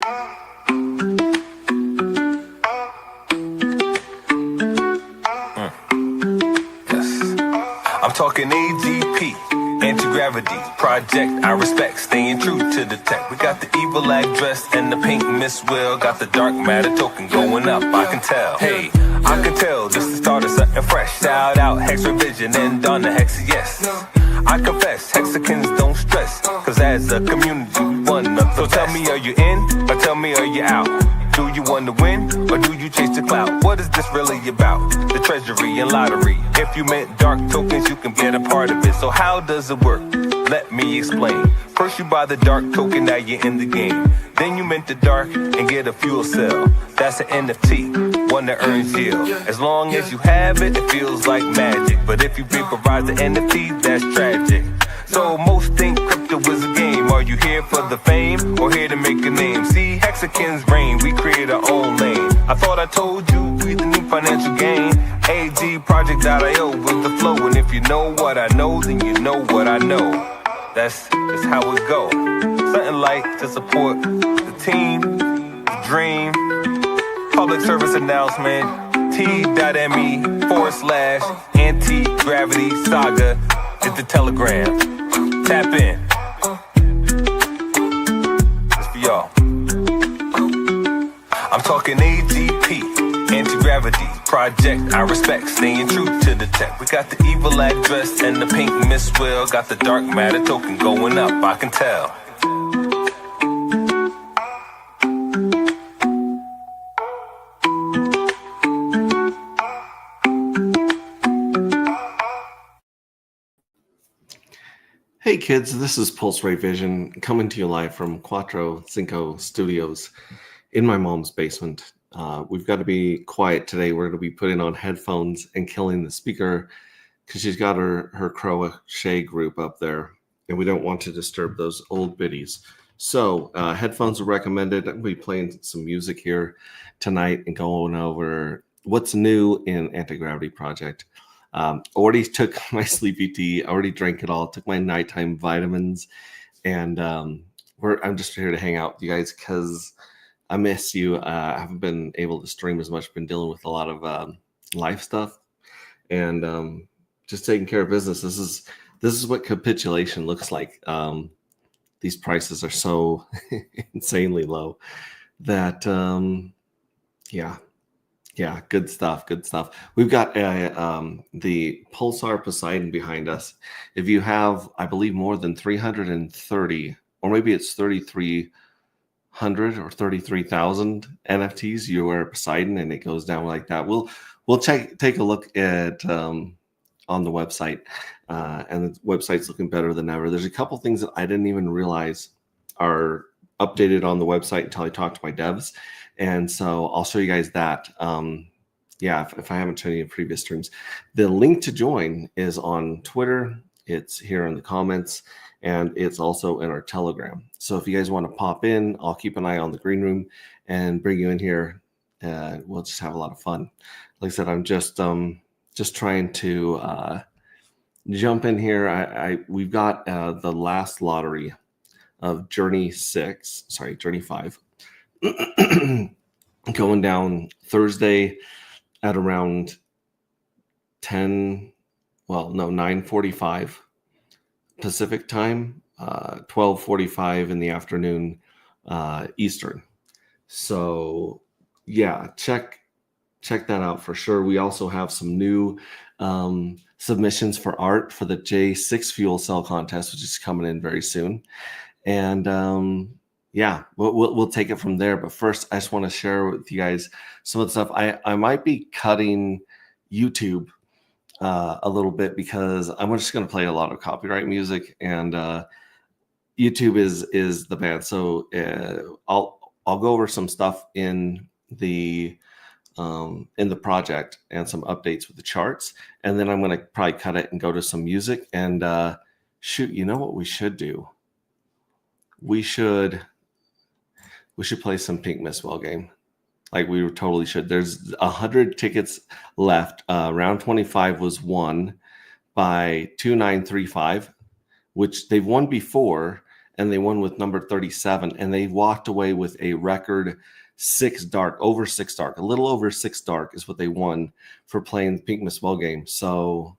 I'm talking AGP, anti-gravity project. I respect, staying true to the tech. We got the evil address and the pink Miss Will. Got the dark matter token going up, I can tell. Hey, I can tell this is the start of something fresh. Shout out Hex Revision and Donna Hex, yes. I confess, Hexicans don't stress, cause as a community we one of the So tell me, are you in, or tell me, are you out? Do you want to win, or do you chase the clout? What is this really about? The treasury and lottery. If you meant dark tokens, you can get a part of it. So how does it work? Let me explain. First you buy the dark token, now you're in the game. Then you mint the dark and get a fuel cell. That's an NFT, one that earns yield. As long as you have it, it feels like magic. But if you vaporize the NFT, that's tragic. So most think crypto is a game. Are you here for the fame, or here to make a name? See, Hexicans reign, we create our own lane. I thought I told you, we the new financial gain. AGproject.io with the flow. And if you know what I know, then you know what I know. That's just how it go. Something like to support the team, the dream. Public service announcement, t.me/anti-gravity saga is the telegram. Tap in. It's for y'all. I'm talking AGP, anti-gravity project. I respect, staying true to the tech. We got the evil address and the pink Miss Will. Got the dark matter token going up, I can tell. Hey kids, this is Pulse Ray Vision coming to you live from Cuatro Cinco Studios in my mom's basement. We've got to be quiet today. We're going to be putting on headphones and killing the speaker because she's got her crochet group up there and we don't want to disturb those old biddies. So headphones are recommended. I'm going to be playing some music here tonight and going over what's new in Anti-Gravity Project. Already took my sleepy tea. I already drank it all. Took my nighttime vitamins, and I'm just here to hang out with you guys because I miss you. I haven't been able to stream as much. Been dealing with a lot of life stuff, and just taking care of business. This is what capitulation looks like. These prices are so insanely low that Yeah, good stuff. Good stuff. We've got the Pulsar Poseidon behind us. If you have, I believe, more than 330, or maybe it's 3,300 or 33,000 NFTs, you wear Poseidon, and it goes down like that. We'll take a look at on the website, and the website's looking better than ever. There's a couple things that I didn't even realize are updated on the website until I talked to my devs. And so I'll show you guys that. If I haven't shown you in previous streams, the link to join is on Twitter. It's here in the comments, and it's also in our Telegram. So if you guys want to pop in, I'll keep an eye on the green room and bring you in here. We'll just have a lot of fun. Like I said, I'm just trying to jump in here. We've got the last lottery of Journey 5. Going down Thursday at around 9:45 Pacific time, 12:45 in the afternoon Eastern. So yeah, check that out for sure. We also have some new submissions for art for the J6 fuel cell contest, which is coming in very soon. And we'll take it from there. But first, I just want to share with you guys some of the stuff. I might be cutting YouTube a little bit because I'm just going to play a lot of copyright music, and YouTube is the band. So I'll go over some stuff in the project and some updates with the charts, and then I'm going to probably cut it and go to some music. And you know what we should do? We should play some Pink Miss Well game. Like we totally should. There's 100 tickets left. Round 25 was won by 2935, which they've won before. and they won with number 37, and they walked away with a record 6 dark, over 6 dark, a little over 6 dark is what they won for playing the Pink Miss Well game. So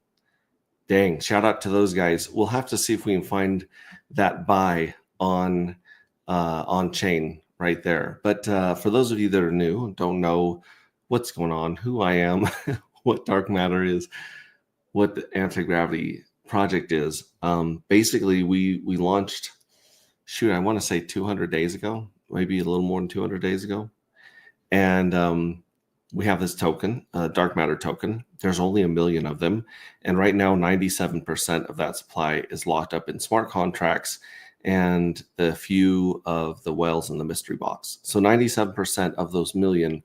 dang, shout out to those guys. We'll have to see if we can find that buy on chain right there. But for those of you that are new, don't know what's going on, who I am, what dark matter is, what the anti-gravity project is. Basically, we launched, I want to say 200 days ago, maybe a little more than 200 days ago. And we have this token, dark matter token. There's only 1 million of them. And right now, 97% of that supply is locked up in smart contracts and the few of the whales in the mystery box. So 97% of those million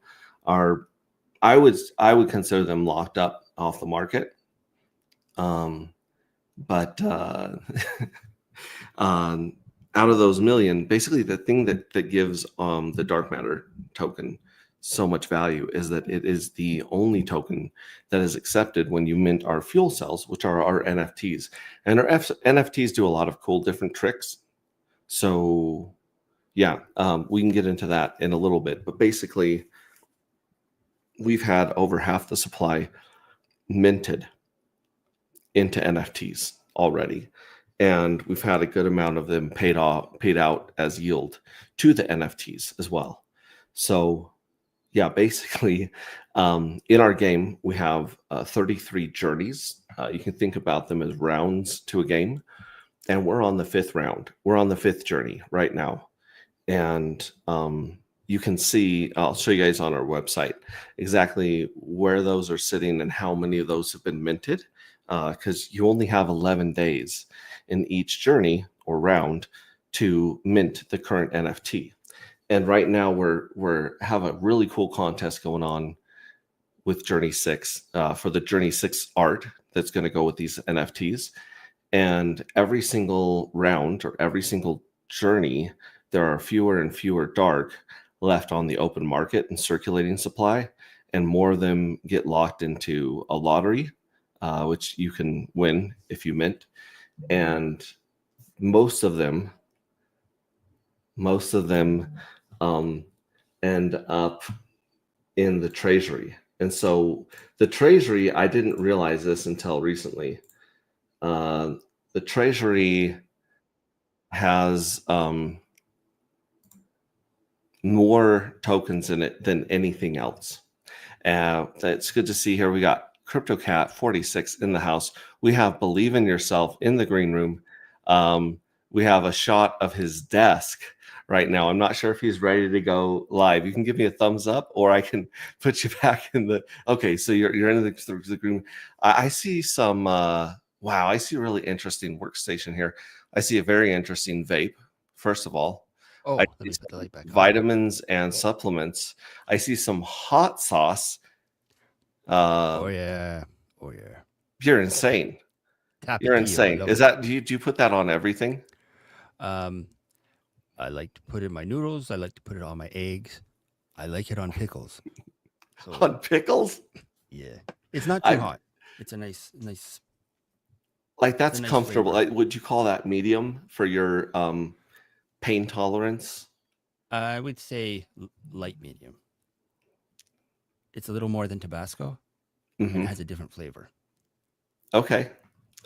are, I would consider them locked up off the market. But out of those million, basically the thing that gives the dark matter token so much value is that it is the only token that is accepted when you mint our fuel cells, which are our NFTs. And our NFTs do a lot of cool different tricks. So yeah, we can get into that in a little bit. But basically, we've had over half the supply minted into NFTs already. And we've had a good amount of them paid out as yield to the NFTs as well. So yeah, basically, in our game, we have 33 journeys. You can think about them as rounds to a game. And we're on the 5th round. We're on the 5th journey right now. And you can see, I'll show you guys on our website exactly where those are sitting and how many of those have been minted. Because you only have 11 days in each journey or round to mint the current NFT. And right now we're have a really cool contest going on with Journey 6 for the Journey 6 art that's going to go with these NFTs. And every single round or every single journey, there are fewer and fewer dark left on the open market and circulating supply, and more of them get locked into a lottery, which you can win if you mint. And most of them end up in the treasury. And so the treasury, I didn't realize this until recently. The treasury has more tokens in it than anything else. It's good to see here. We got CryptoCat 46 in the house. We have Believe in Yourself in the green room. We have a shot of his desk right now. I'm not sure if he's ready to go live. You can give me a thumbs up, or I can put you back in the. Okay, so you're in the green. I see some. Wow, I see a really interesting workstation here. I see a very interesting vape. First of all, Oh, I let me see put the light back on. vitamins and supplements. I see some hot sauce. Oh yeah. You're insane. You're Tapatio, I insane. love Is it. that do you put that on everything? I like to put it in my noodles. I like to put it on my eggs. I like it on pickles. So On pickles? yeah, it's not too hot. It's a nice. Like that's nice comfortable. flavor. Like, would you call that medium for your pain tolerance? I would say light medium. It's a little more than Tabasco, and it has a different flavor. Okay.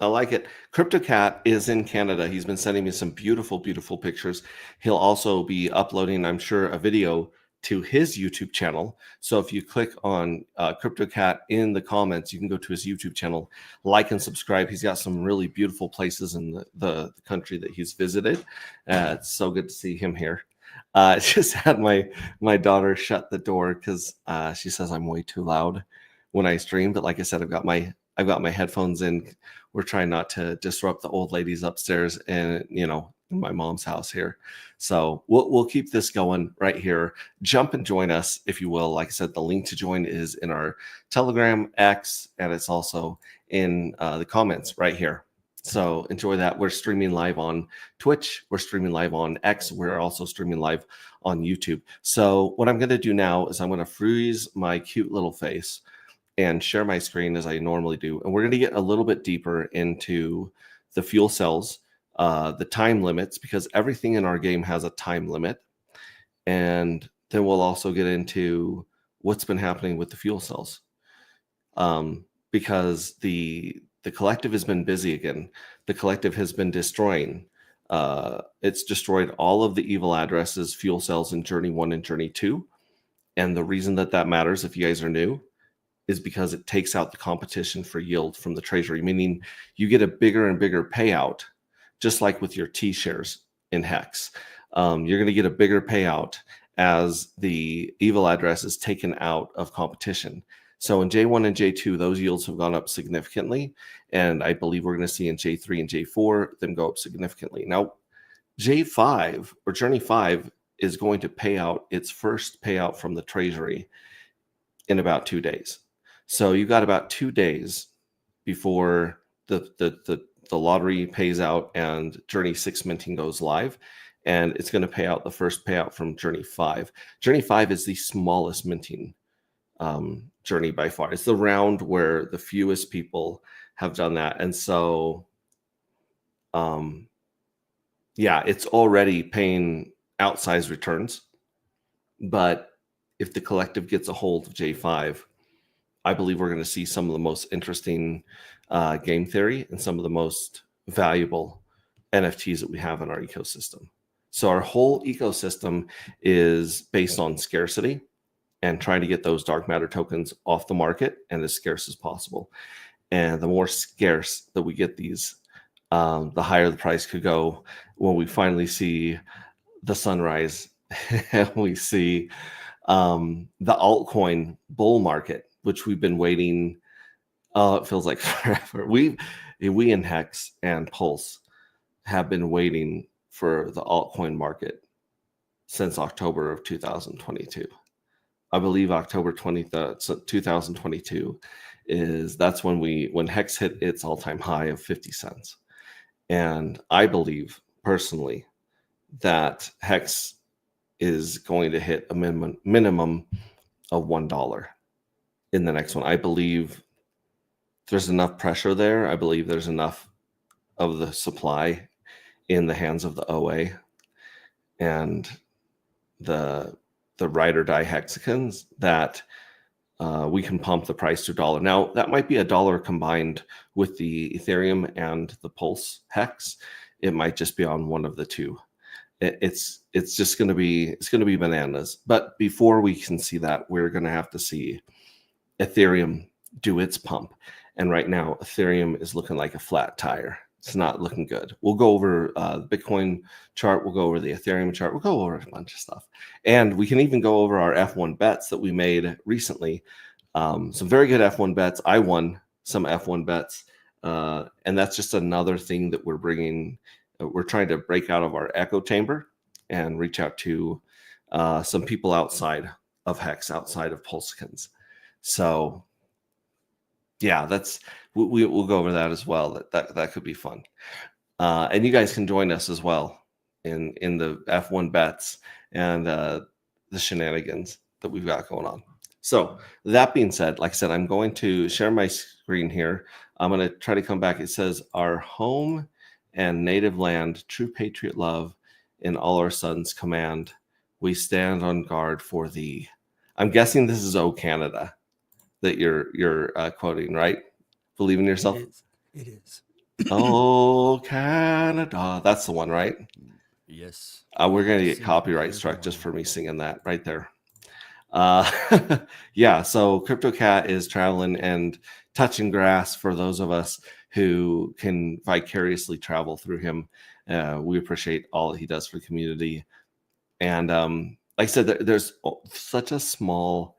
I like it. CryptoCat is in Canada. He's been sending me some beautiful, beautiful pictures. He'll also be uploading, I'm sure, a video to his YouTube channel. So if you click on CryptoCat in the comments, you can go to his YouTube channel, like and subscribe. He's got some really beautiful places in the country that he's visited. It's so good to see him here. Just had my daughter shut the door because she says I'm way too loud when I stream. But like I said, I've got my headphones in. We're trying not to disrupt the old ladies upstairs and, in my mom's house here. So we'll keep this going right here. Jump and join us, if you will. Like I said, the link to join is in our Telegram, X, and it's also in the comments right here. So enjoy that. We're streaming live on Twitch. We're streaming live on X. We're also streaming live on YouTube. So what I'm going to do now is I'm going to freeze my cute little face and share my screen as I normally do. And we're going to get a little bit deeper into the fuel cells the time limits, because everything in our game has a time limit. And then we'll also get into what's been happening with the fuel cells. Because the collective has been busy again. The collective has been destroying. It's destroyed all of the evil addresses, fuel cells in Journey 1 and Journey 2. And the reason that matters, if you guys are new, is because it takes out the competition for yield from the treasury, meaning you get a bigger and bigger payout, just like with your T shares in Hex. You're going to get a bigger payout as the evil address is taken out of competition. So in J1 and J2, those yields have gone up significantly. And I believe we're going to see in J3 and J4 them go up significantly. Now, J5 or Journey 5 is going to pay out its first payout from the treasury in about 2 days. So you got about 2 days before the lottery pays out and Journey 6 minting goes live. And it's going to pay out the first payout from Journey 5. Journey 5 is the smallest minting journey by far. It's the round where the fewest people have done that. And so, yeah, it's already paying outsized returns. But if the collective gets a hold of J5, I believe we're going to see some of the most interesting game theory and some of the most valuable NFTs that we have in our ecosystem. So our whole ecosystem is based on scarcity and trying to get those dark matter tokens off the market and as scarce as possible. And the more scarce that we get these, the higher the price could go when we finally see the sunrise and we see the altcoin bull market, which we've been waiting. It feels like forever. We in Hex and Pulse have been waiting for the altcoin market since October of 2022. I believe October 20th, 2022 that's when Hex hit its all-time high of 50 cents. And I believe personally that Hex is going to hit a minimum of $1 in the next one. I believe there's enough pressure there. I believe there's enough of the supply in the hands of the OA and the ride or die hexagons that we can pump the price to $1. Now that might be $1 combined with the Ethereum and the Pulse hex. It might just be on one of the two. It's just going to be bananas. But before we can see that, we're going to have to see Ethereum do its pump. And right now, Ethereum is looking like a flat tire. It's not looking good. We'll go over the Bitcoin chart. We'll go over the Ethereum chart. We'll go over a bunch of stuff. And we can even go over our F1 bets that we made recently. Some very good F1 bets. I won some F1 bets. And that's just another thing that we're bringing. We're trying to break out of our echo chamber and reach out to some people outside of Hex, outside of Pulsekins. So, yeah, we'll go over that as well. That could be fun. And you guys can join us as well in the F1 bets and the shenanigans that we've got going on. So that being said, like I said, I'm going to share my screen here. I'm going to try to come back. It says our home and native land, true patriot love, in all our sons' command. We stand on guard for thee. I'm guessing this is O Canada that you're quoting, right? Believe in yourself. It is. Oh Canada, that's the one, right? Yes. We're gonna get copyright struck just for me singing that right there. Yeah. So CryptoCat is traveling and touching grass for those of us who can vicariously travel through him. We appreciate all that he does for the community. And like I said, there's such a small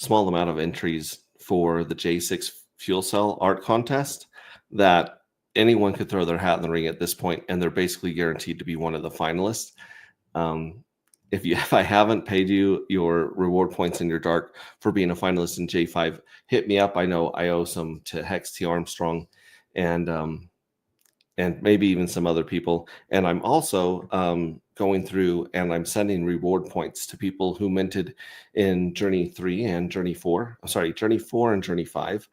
amount of entries for the J6 fuel cell art contest that anyone could throw their hat in the ring at this point, and they're basically guaranteed to be one of the finalists. If I haven't paid you your reward points in your dark for being a finalist in J5, hit me up. I know I owe some to Hex T Armstrong and maybe even some other people. And I'm also going through and I'm sending reward points to people who minted in Journey 3 and Journey 4. I'm sorry, Journey 4 and Journey 5,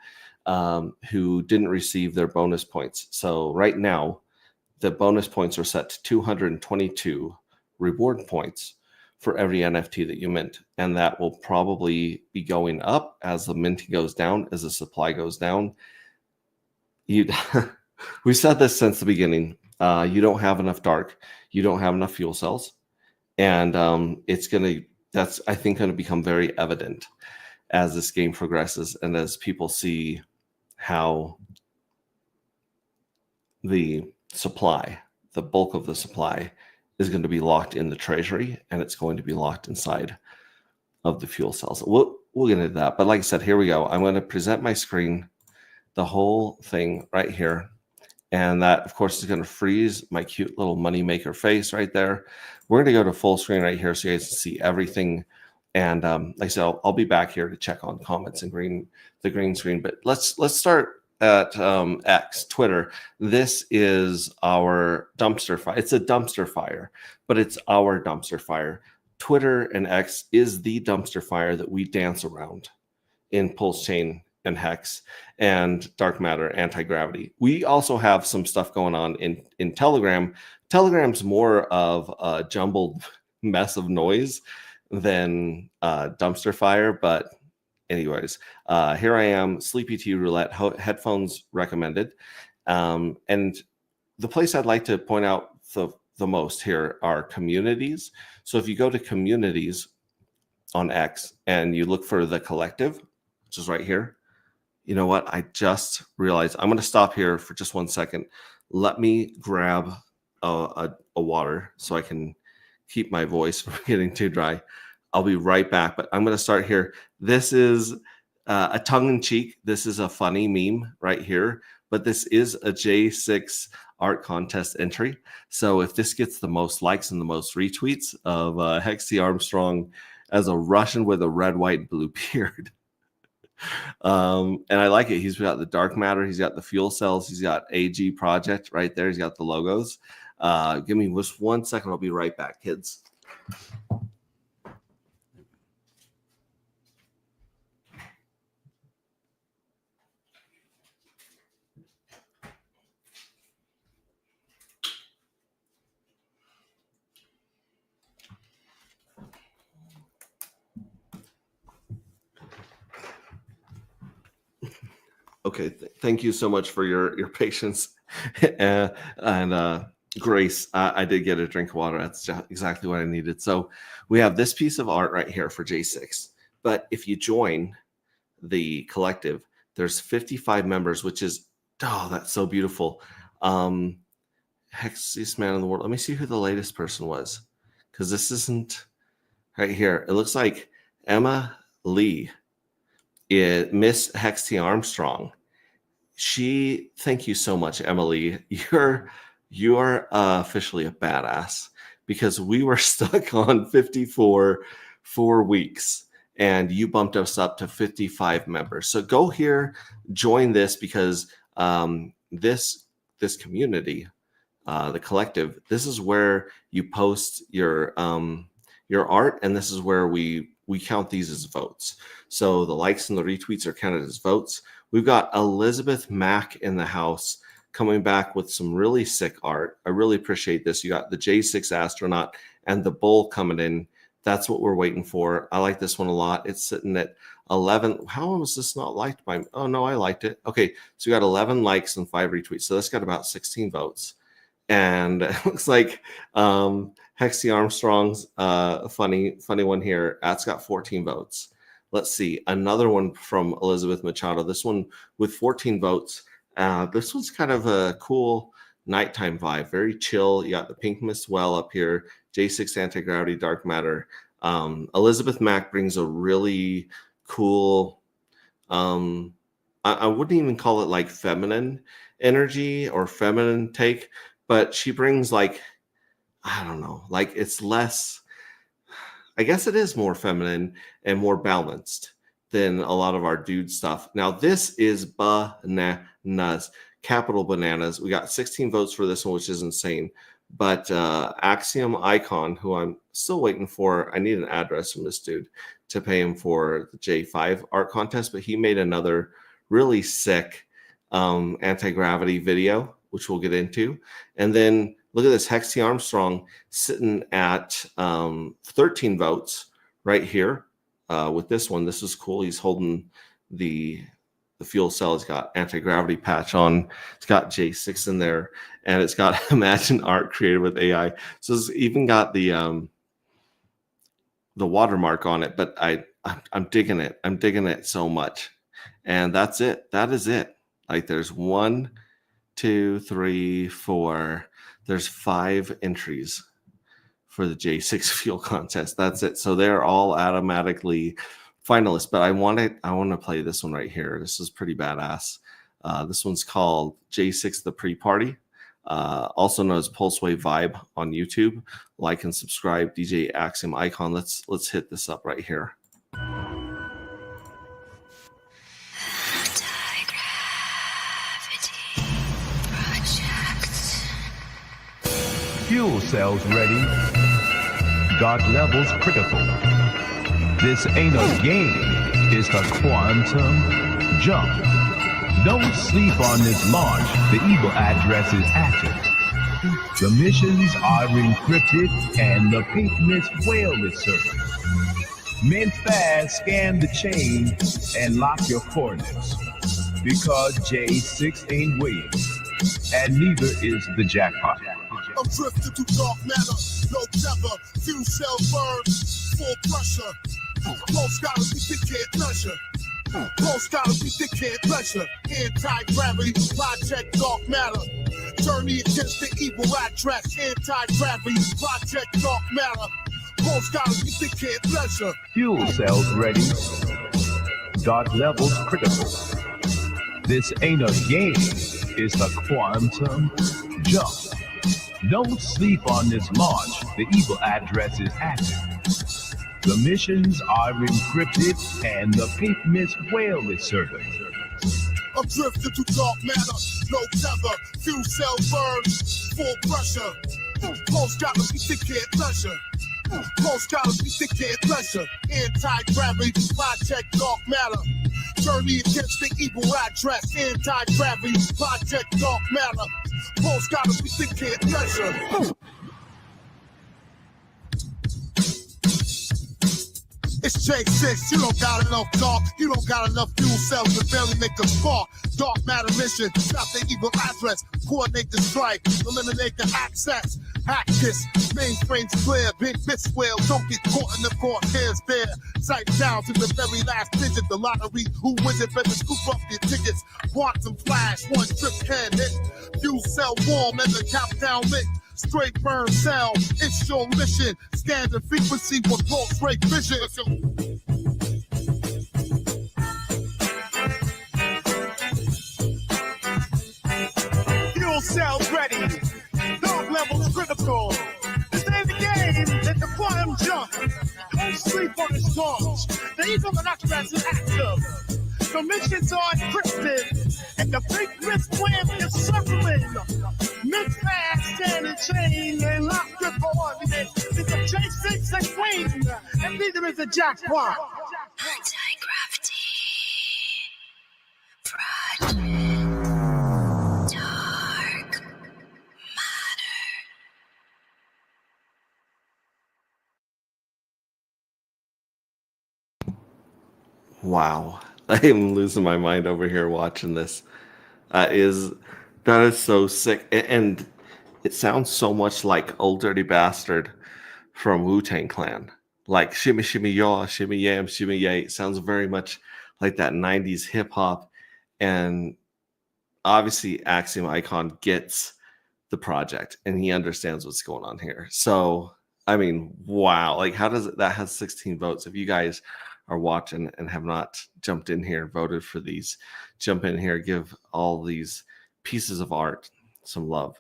who didn't receive their bonus points. So right now, the bonus points are set to 222 reward points for every NFT that you mint. And that will probably be going up as the minting goes down, as the supply goes down. We said this since the beginning. You don't have enough dark. You don't have enough fuel cells. And that's, I think, going to become very evident as this game progresses and as people see how the supply, the bulk of the supply, is going to be locked in the treasury, and it's going to be locked inside of the fuel cells. We'll get into that. But like I said, here we go. I'm going to present my screen, the whole thing right here. And that, of course, is going to freeze my cute little moneymaker face right there. We're going to go to full screen right here so you guys can see everything. And like I said, I'll be back here to check on comments and the green screen. But let's start at X, Twitter. This is our dumpster fire. It's a dumpster fire, but it's our dumpster fire. Twitter and X is the dumpster fire that we dance around in Pulse Chain and Hex and Dark Matter, Anti-Gravity. We also have some stuff going on in Telegram. Telegram's more of a jumbled mess of noise than dumpster fire, but anyways, here I am, Sleepy Tea Roulette, headphones recommended. And the place I'd like to point out the most here are communities. So if you go to communities on X and you look for the collective, which is right here, you know what? I just realized I'm going to stop here for just 1 second. Let me grab a water so I can keep my voice from getting too dry. I'll be right back, but I'm going to start here. This is a tongue-in-cheek. This is a funny meme right here, but this is a J6 art contest entry. So if this gets the most likes and the most retweets of Hex T. Armstrong as a Russian with a red, white, and blue beard, and I like it. He's got the dark matter. He's got the fuel cells. He's got AG project right there. He's got the logos. Give me just 1 second. I'll be right back, kids. Okay, thank you so much for your patience and grace. I did get a drink of water. That's exactly what I needed. So we have this piece of art right here for J6. But if you join the collective, there's 55 members, which is, oh, that's so beautiful. Hexiest man in the world. Let me see who the latest person was, because this isn't right here. It looks like Emma Lee. Miss Hex T. Armstrong. Thank you so much, Emily. You are officially a badass, because we were stuck on 54 for weeks and you bumped us up to 55 members. So go here, join this, because this community, the collective, this is where you post your art, and this is where we count these as votes. So the likes and the retweets are counted as votes. We've got Elizabeth Mack in the house coming back with some really sick art. I really appreciate this. You got the J6 astronaut and the bull coming in. That's what we're waiting for. I like this one a lot. It's sitting at 11. How was this not liked by me? Oh, no, I liked it. Okay, so we got 11 likes and 5 retweets. So that's got about 16 votes. And it looks like Hex T. Armstrong's funny one here. That's got 14 votes. Let's see. Another one from Elizabeth Machado. This one with 14 votes. This one's kind of a cool nighttime vibe. Very chill. You got the pink mist well up here. J6 Anti-Gravity Dark Matter. Elizabeth Mack brings a really cool, I wouldn't even call it like feminine energy or feminine take, but she brings like, I don't know, like it's less, I guess it is more feminine and more balanced than a lot of our dude stuff. Now, this is bananas, capital bananas. We got 16 votes for this one, which is insane. But Axiom Icon, who I'm still waiting for, I need an address from this dude to pay him for the J5 art contest, but he made another really sick anti-gravity video which we'll get into. And then look at this, Hexie Armstrong sitting at 13 votes right here with this one. This is cool. He's holding the fuel cell. It's got anti-gravity patch on. It's got J6 in there, and it's got Imagine Art created with AI. So it's even got the watermark on it, but I'm digging it. I'm digging it so much. And that's it. That is it. Like there's 1, 2, 3, 4. There's 5 entries for the J6 fuel contest. That's it. So they're all automatically finalists. But I want to play this one right here. This is pretty badass. This one's called J6 the Pre-Party, also known as Pulse Wave Vibe on YouTube. Like and subscribe. DJ Axiom Icon. Let's hit this up right here. Fuel cells ready. Dark levels critical. This ain't a game, it's a quantum jump. Don't sleep on this launch. The evil address is active. The missions are encrypted and the pink mist whale is serving. Men fast, scan the chain and lock your coordinates. Because J6 ain't waiting, and neither is the jackpot. I'm drifting through dark matter, no tether, fuel cell burn, full pressure. Close gotta be thick, can't measure. Close gotta be thick, can't measure. Anti-gravity, project dark matter. Journey against the evil address. Anti-gravity, project dark matter. Close gotta be thick, can't measure. Fuel cells ready. Dark levels critical. This ain't a game, it's a quantum jump. Don't sleep on this launch. The evil address is active. The missions are encrypted and the pink mist whale is serving. I'm drifting through dark matter, no tether, fuel cell burn, full pressure. Close gotta be thick, can't measure. Close gotta be thick, can't measure. Anti-gravity, project dark matter. Journey against the evil address. Anti-gravity, project dark matter. Close gotta be thick, can't measure. It's J6, you don't got enough dark, you don't got enough fuel cells to barely make a spark. Dark matter mission, stop the evil address, coordinate the strike, eliminate the access. Hack this, mainframe's clear, big miss whale, don't get caught in the crosshairs there. Sight down to the very last digit, the lottery, who wins it, better scoop up your tickets. Quantum flash, one trip can hit, fuel cell warm and the countdown lit. Straight burn cell, it's your mission. Scan the frequency with pulse rate vision. Fuel cells ready. Dark levels critical. This ain't the game, it's the quantum jump. Don't sleep on this launch. The evil address is active. The missions are encrypted, and the big risk whale is circling. Mid fast, stand and chain, and lock grip on it. It's a J6 and queen, and neither is a jackpot. Anti-gravity. Project. Dark matter. Wow. I am losing my mind over here watching this. That is so sick. And it sounds so much like Old Dirty Bastard from Wu-Tang Clan. Like shimmy, shimmy, yaw, shimmy, yam, shimmy, yay. It sounds very much like that 90s hip hop. And obviously, Axiom Icon gets the project and he understands what's going on here. So, I mean, wow. Like, how does it, that has 16 votes? If you guys are watching and have not jumped in here, voted for these, jump in here, give all these pieces of art some love.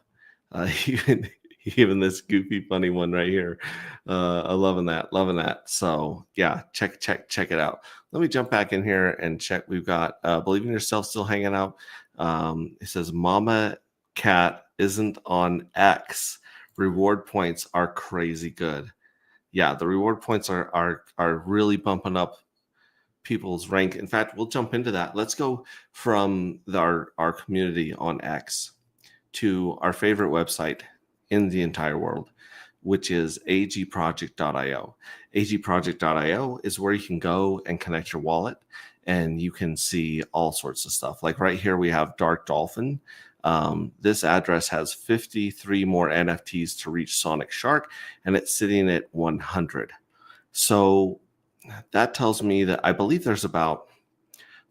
Even this goofy, funny one right here. I'm loving that. So yeah, check it out. Let me jump back in here and check. We've got Believe in Yourself still hanging out. It says Mama Cat isn't on X. Reward points are crazy good. Yeah, the reward points are really bumping up people's rank. In fact, we'll jump into that. Let's go from our community on X to our favorite website in the entire world, which is agproject.io. agproject.io is where you can go and connect your wallet, and you can see all sorts of stuff. Like right here, we have Dark Dolphin. This address has 53 more NFTs to reach Sonic Shark, and it's sitting at 100. So that tells me that I believe there's about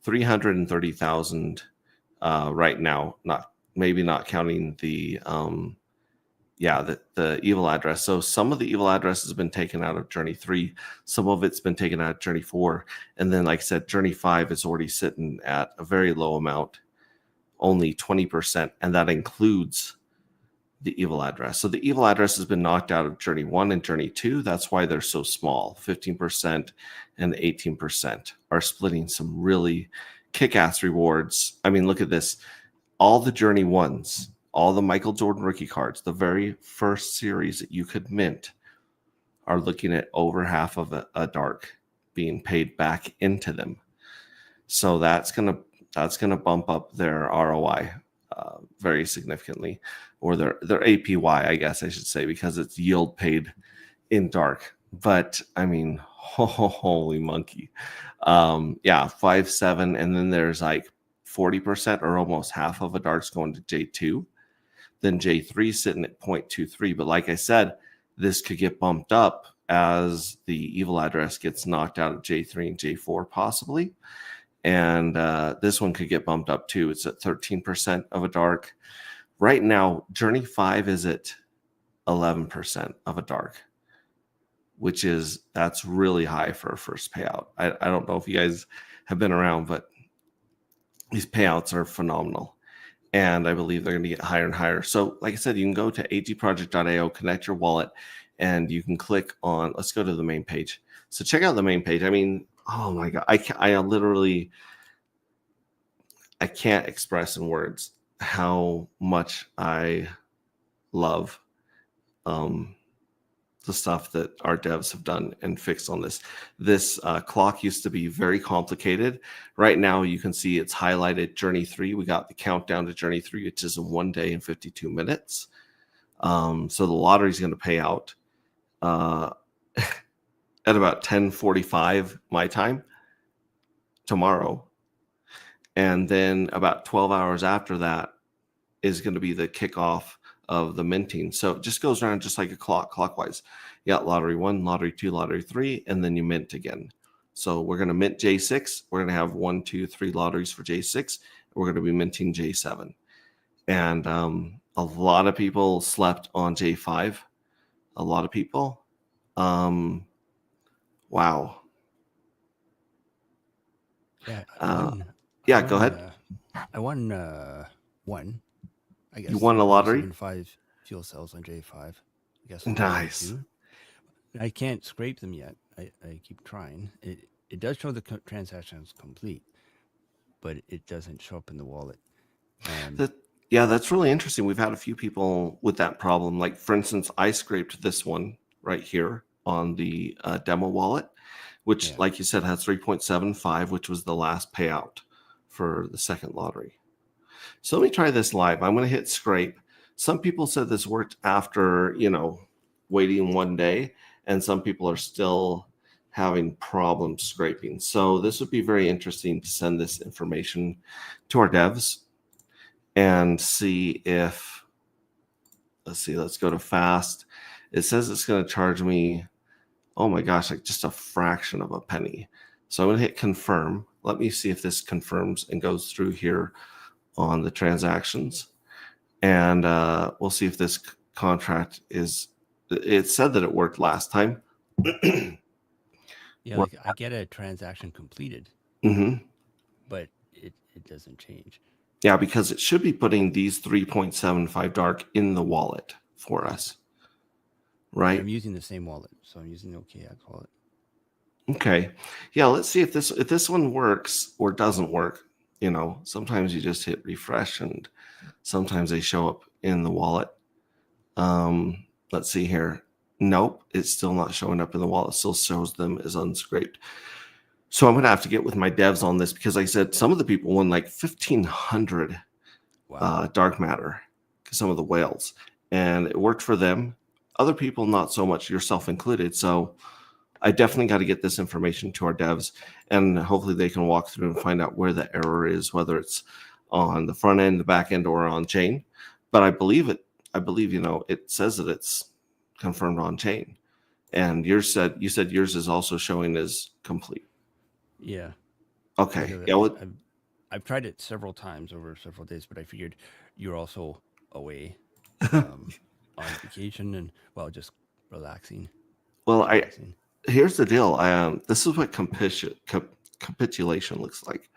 330,000 right now, maybe not counting the evil address. So some of the evil address has been taken out of Journey 3, some of it's been taken out of Journey 4, and then like I said, Journey 5 is already sitting at a very low amount, only 20%, and that includes the evil address. So the evil address has been knocked out of Journey 1 and Journey 2. That's why they're so small. 15% and 18% are splitting some really kick-ass rewards. I mean, look at this. All the Journey 1s, all the Michael Jordan rookie cards, the very first series that you could mint, are looking at over half of a dark being paid back into them. So that's gonna bump up their ROI very significantly, or their APY, I guess I should say, because it's yield paid in dark. But I mean, holy monkey. 5.7, and then there's like 40% or almost half of a dark's going to J2. Then J3 sitting at 0.23. But like I said, this could get bumped up as the evil address gets knocked out of J3 and J4 possibly. And this one could get bumped up too. It's at 13% of a dark. Right now, Journey 5 is at 11% of a dark, that's really high for a first payout. I don't know if you guys have been around, but these payouts are phenomenal. And I believe they're going to get higher and higher. So like I said, you can go to agproject.io, connect your wallet, and you can click on, let's go to the main page. So check out the main page. I mean, oh my God, I can't express in words how much I love the stuff that our devs have done and fixed on this. This clock used to be very complicated. Right now, you can see it's highlighted Journey 3. We got the countdown to Journey 3, which is in 1 day and 52 minutes. So the lottery is going to pay out at about 10:45 my time tomorrow. And then about 12 hours after that is going to be the kickoff of the minting. So it just goes around just like a clock, clockwise. You got lottery 1, lottery 2, lottery 3, and then you mint again. So we're going to mint J6. We're going to have 1, 2, 3 lotteries for J6. We're going to be minting J7. And a lot of people slept on J5. A lot of people. Wow. Yeah. Go ahead. I won one. I guess you won a lottery? 5 fuel cells on J5. I guess. Nice. I can't scrape them yet. I keep trying. It does show the transactions complete, but it doesn't show up in the wallet. That's really interesting. We've had a few people with that problem. Like, for instance, I scraped this one right here on the demo wallet, which, like you said, has 3.75, which was the last payout for the second lottery. So let me try this live. I'm going to hit scrape. Some people said this worked after, waiting 1 day, and some people are still having problems scraping. So this would be very interesting to send this information to our devs and see if, let's go to fast. It says it's going to charge me, oh my gosh, like just a fraction of a penny. So I'm going to hit confirm. Let me see if this confirms and goes through here on the transactions. And we'll see if this contract it said that it worked last time. Yeah, like I get a transaction completed, but it doesn't change. Yeah, because it should be putting these 3.75 dark in the wallet for us, right? I'm using the same wallet, so I'm using OKX wallet. Okay, yeah. Let's see if this one works or doesn't work. Sometimes you just hit refresh, and sometimes they show up in the wallet. Let's see here. Nope, it's still not showing up in the wallet. It still shows them as unscraped. So I'm going to have to get with my devs on this, because like I said, some of the people won like 1,500 dark matter. some of the whales, and it worked for them. Other people, not so much, yourself included. So I definitely got to get this information to our devs, and hopefully they can walk through and find out where the error is, whether it's on the front end, the back end, or on chain. But I believe it says that it's confirmed on chain. And you said yours is also showing as complete. Yeah. Okay. Because Yeah. I've tried it several times over several days, but I figured you're also away on vacation and, well, just relaxing. Well, Relaxing. here's the deal. This is what capitulation looks like.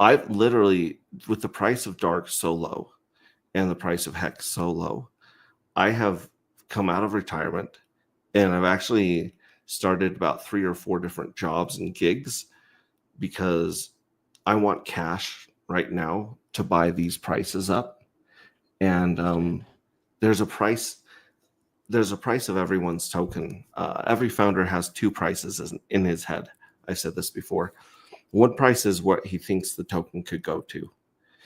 I've literally, with the price of dark so low and the price of hex so low, I have come out of retirement and I've actually started about 3 or 4 different jobs and gigs because I want cash right now to buy these prices up. And there's a price of everyone's token. Every founder has 2 prices in his head. I said this before. One price is what he thinks the token could go to.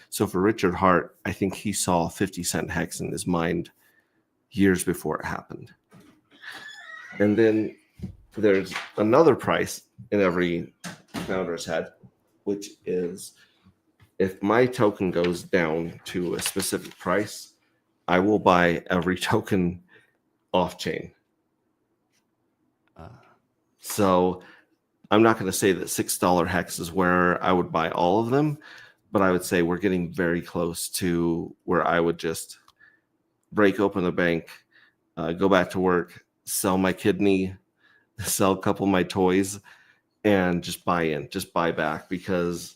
So for Richard Hart, I think he saw 50-cent hex in his mind years before it happened. And then there's another price in every founder's head, which is if my token goes down to a specific price, I will buy every token off chain. So I'm not going to say that $6 hex is where I would buy all of them, but I would say we're getting very close to where I would just break open the bank, go back to work, sell my kidney, sell a couple of my toys, and just buy back, because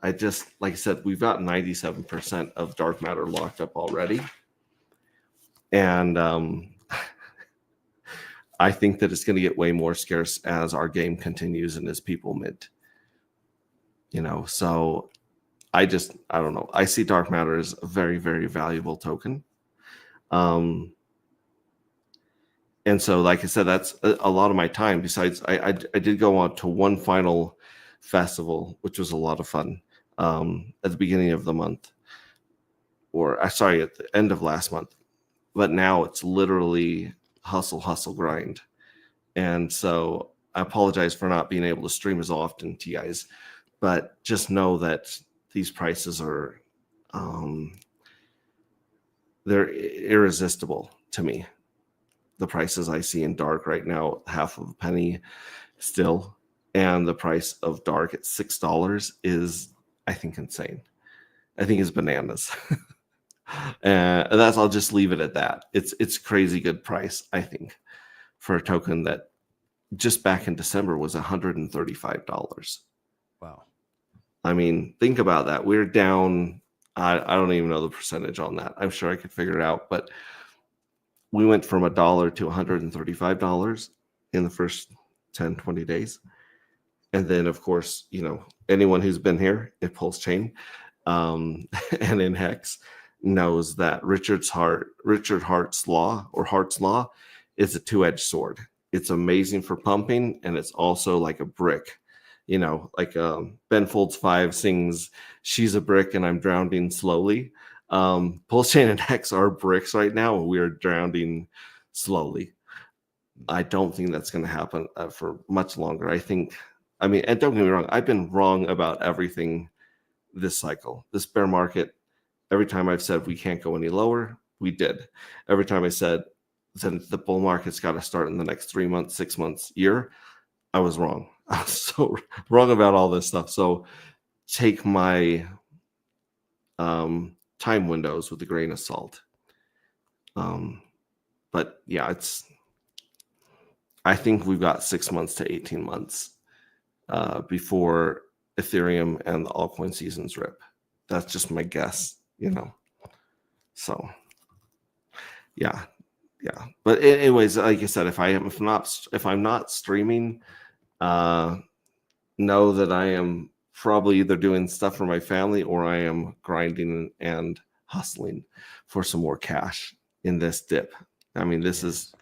I just, like I said, we've got 97% of dark matter locked up already. And I think that it's going to get way more scarce as our game continues and as people mint. So I don't know. I see dark matter as a very, very valuable token. And so, like I said, that's a lot of my time. Besides, I did go on to one final festival, which was a lot of fun at the beginning of the month, at the end of last month. But now it's literally hustle, grind. And so I apologize for not being able to stream as often to you guys, but just know that these prices are, they're irresistible to me. The prices I see in dark right now, half of a penny still, and the price of dark at $6 is, I think, insane. I think it's bananas. And I'll just leave it at that. It's crazy good price, I think, for a token that just back in December was $135. Wow. I mean, think about that. We're down, I don't even know the percentage on that. I'm sure I could figure it out, but we went from $1 to $135 in the first 10, 20 days. And then, of course, anyone who's been here at Pulse Chain and in Hex knows that Richard Hart's law is a 2-edged sword. It's amazing for pumping, and it's also like a brick. Like Ben Folds 5 sings, "She's a brick and I'm drowning slowly." Pulse Chain and Hex are bricks right now, and we are drowning slowly. I don't think that's going to happen for much longer. And don't get me wrong, I've been wrong about everything this cycle, this bear market. Every time I've said we can't go any lower, we did. Every time I said that the bull market's got to start in the next 3 months, 6 months, year, I was wrong. I was so wrong about all this stuff. So take my time windows with a grain of salt. But yeah, I think we've got 6 months to 18 months before Ethereum and the altcoin seasons rip. That's just my guess, So yeah. But anyways, like I said, if I'm not streaming, know that I am probably either doing stuff for my family or I am grinding and hustling for some more cash in this dip. I mean,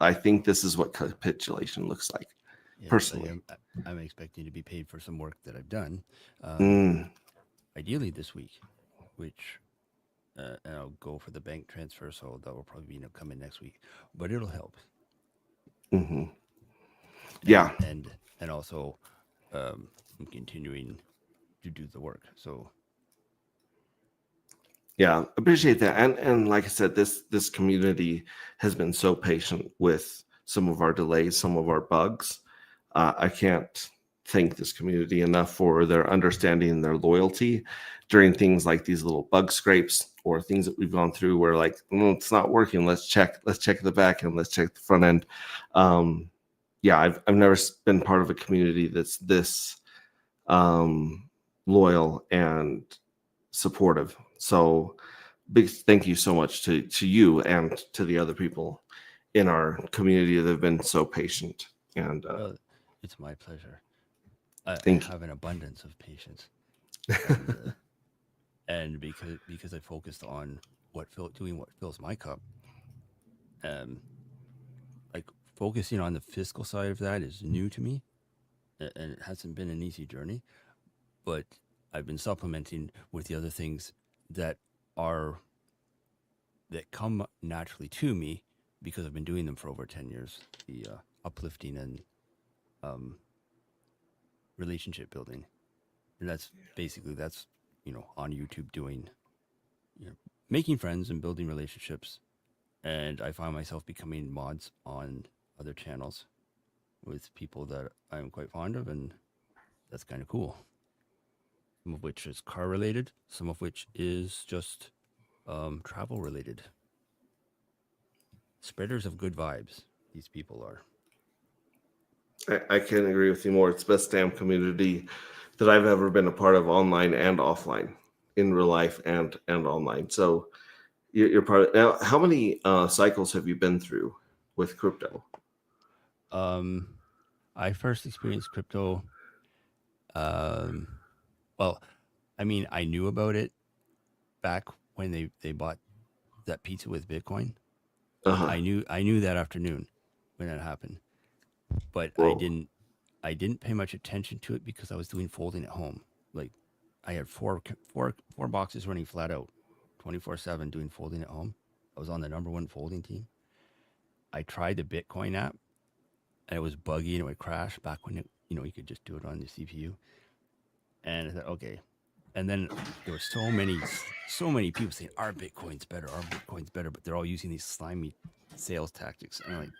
I think this is what capitulation looks like. Yes, personally. I'm expecting to be paid for some work that I've done. Mm. Ideally this week, which and I'll go for the bank transfer, so that will probably be coming next week. But it'll help, Hmm. Yeah. and also I'm continuing to do the work. So Yeah, appreciate that. And like I said, this community has been so patient with some of our delays, some of our bugs. I can't thank this community enough for their understanding and their loyalty during things like these little bug scrapes or things that we've gone through where like, it's not working. Let's check the back end, let's check the front end. Yeah, I've never been part of a community that's this loyal and supportive. So big thank you so much to you and to the other people in our community that have been so patient. And well, it's my pleasure. I thank you. have an abundance of patience, and and because I focused on doing what fills my cup, um, like focusing on the fiscal side of that is new to me, and it hasn't been an easy journey. But I've been supplementing with the other things that are that come naturally to me because I've been doing them for over 10 years. The uplifting and um, relationship building, and that's on YouTube doing making friends and building relationships. And I find myself becoming mods on other channels with people that I'm quite fond of, and that's kind of cool. Some of which is car related, some of which is just travel related. Spreaders of good vibes, these people are. I can't agree with you more. It's the best damn community that I've ever been a part of, online and offline, in real life and online. So you're part of now. How many cycles have you been through with crypto? Um, I first experienced crypto. Um, well, I mean, I knew about it back when they bought that pizza with Bitcoin. Uh-huh. I knew that afternoon when that happened, but Whoa. I didn't pay much attention to it because I was doing folding at home. Like I had four boxes running flat out, 24/7 doing folding at home. I was on the number one folding team. I tried the Bitcoin app and it was buggy and it would crash back when you could just do it on the CPU. And I thought, okay. And then there were so many people saying our Bitcoin's better, but they're all using these slimy sales tactics. And I'm like,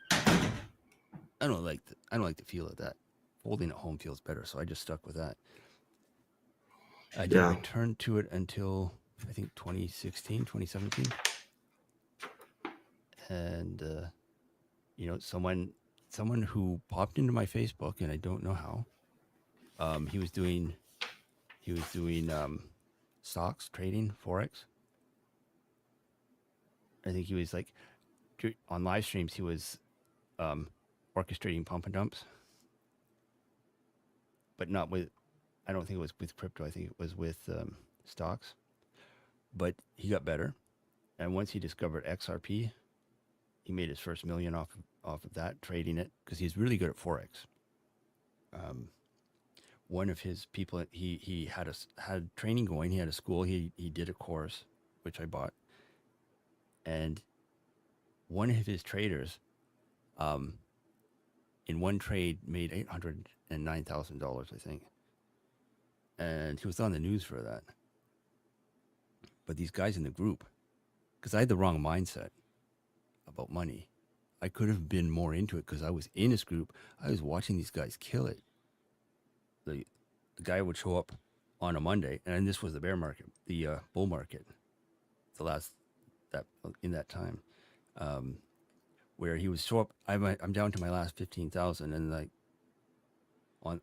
I don't like the feel of that. Folding at home feels better, so I just stuck with that. I didn't Yeah. return to it until I think 2016, 2017. And someone who popped into my Facebook, and I don't know how. He was doing stocks trading forex. I think he was like on live streams. He was um, orchestrating pump and dumps, but not with. I don't think it was with crypto. I think it was with stocks. But he got better, and once he discovered XRP, he made his first million off of that trading it because he's really good at forex. Um, One of his people, he had training going. He had a school. He did a course, which I bought, and one of his traders, um, in one trade made $809,000, I think, and he was on the news for that. But these guys in the group, because I had the wrong mindset about money, I could have been more into it because I was in this group. I was watching these guys kill it. The guy would show up on a Monday, and this was the bear market, the bull market, the last that in that time, um, where he would show up. I'm down to my last 15,000, and like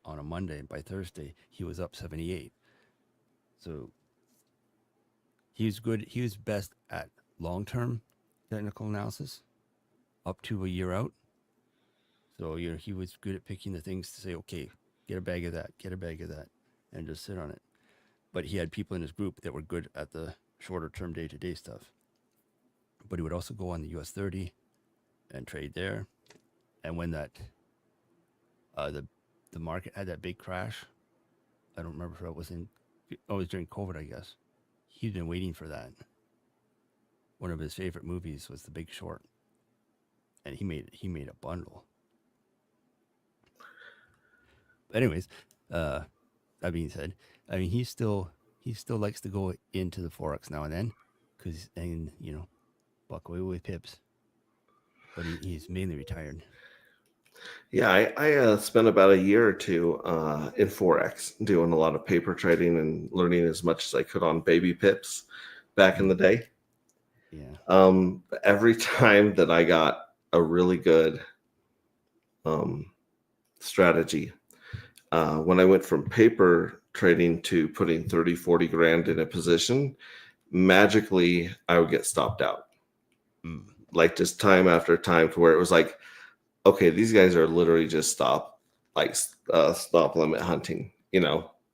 on a Monday, by Thursday he was up 78. So he was good. He was best at long term technical analysis, up to a year out. So he was good at picking the things to say, okay, get a bag of that, get a bag of that, and just sit on it. But he had people in his group that were good at the shorter term day to day stuff. But he would also go on the US 30 and trade there. And when that the market had that big crash, I don't remember if it was it was during COVID, I guess. He'd been waiting for that. one of his favorite movies was The Big Short, and he made a bundle. But anyways, that being said, I mean he still likes to go into the forex now and then, because and buck away with pips. But he's mainly retired. Yeah, I spent about a year or two in Forex doing a lot of paper trading and learning as much as I could on baby pips back in the day. Yeah. Every time that I got a really good strategy, when I went from paper trading to putting 30, 40 grand in a position, magically I would get stopped out. Mm. Like just time after time, to where it was like, okay, these guys are literally just stop limit hunting,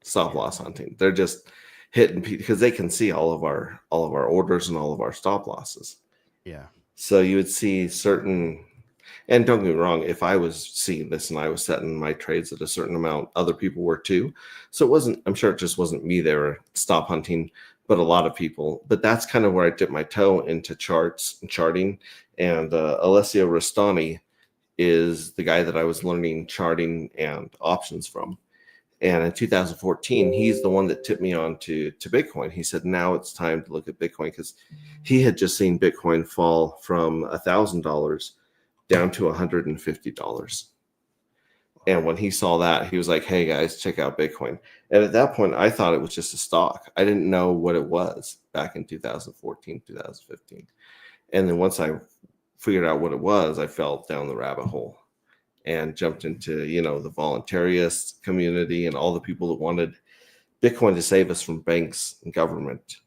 stop Yeah. loss hunting. They're just hitting because they can see all of our orders and all of our stop losses. Yeah. So you would see certain, and don't get me wrong, if I was seeing this and I was setting my trades at a certain amount, other people were too. So it wasn't, I'm sure it just wasn't me they were stop hunting, but a lot of people. But that's kind of where I dipped my toe into charts and charting. And Alessio Rastani is the guy that I was learning charting and options from. And in 2014, he's the one that tipped me on to Bitcoin. He said, now it's time to look at Bitcoin, because he had just seen Bitcoin fall from $1,000 down to $150. And when he saw that, he was like, hey guys, check out Bitcoin. And at that point, I thought it was just a stock. I didn't know what it was back in 2014, 2015. And then once I figured out what it was, I fell down the rabbit hole and jumped into, the voluntarist community and all the people that wanted Bitcoin to save us from banks and government.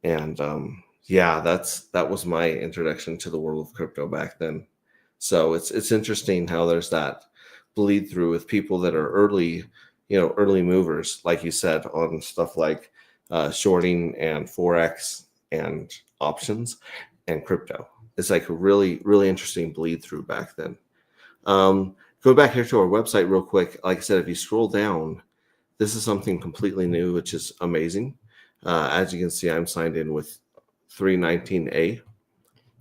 And that was my introduction to the world of crypto back then. So it's interesting how there's that bleed through with people that are early movers, like you said, on stuff like shorting and Forex and options and crypto. It's like a really, really interesting bleed through back then. Go back here to our website real quick. Like I said, if you scroll down, this is something completely new, which is amazing. As you can see, I'm signed in with 319A.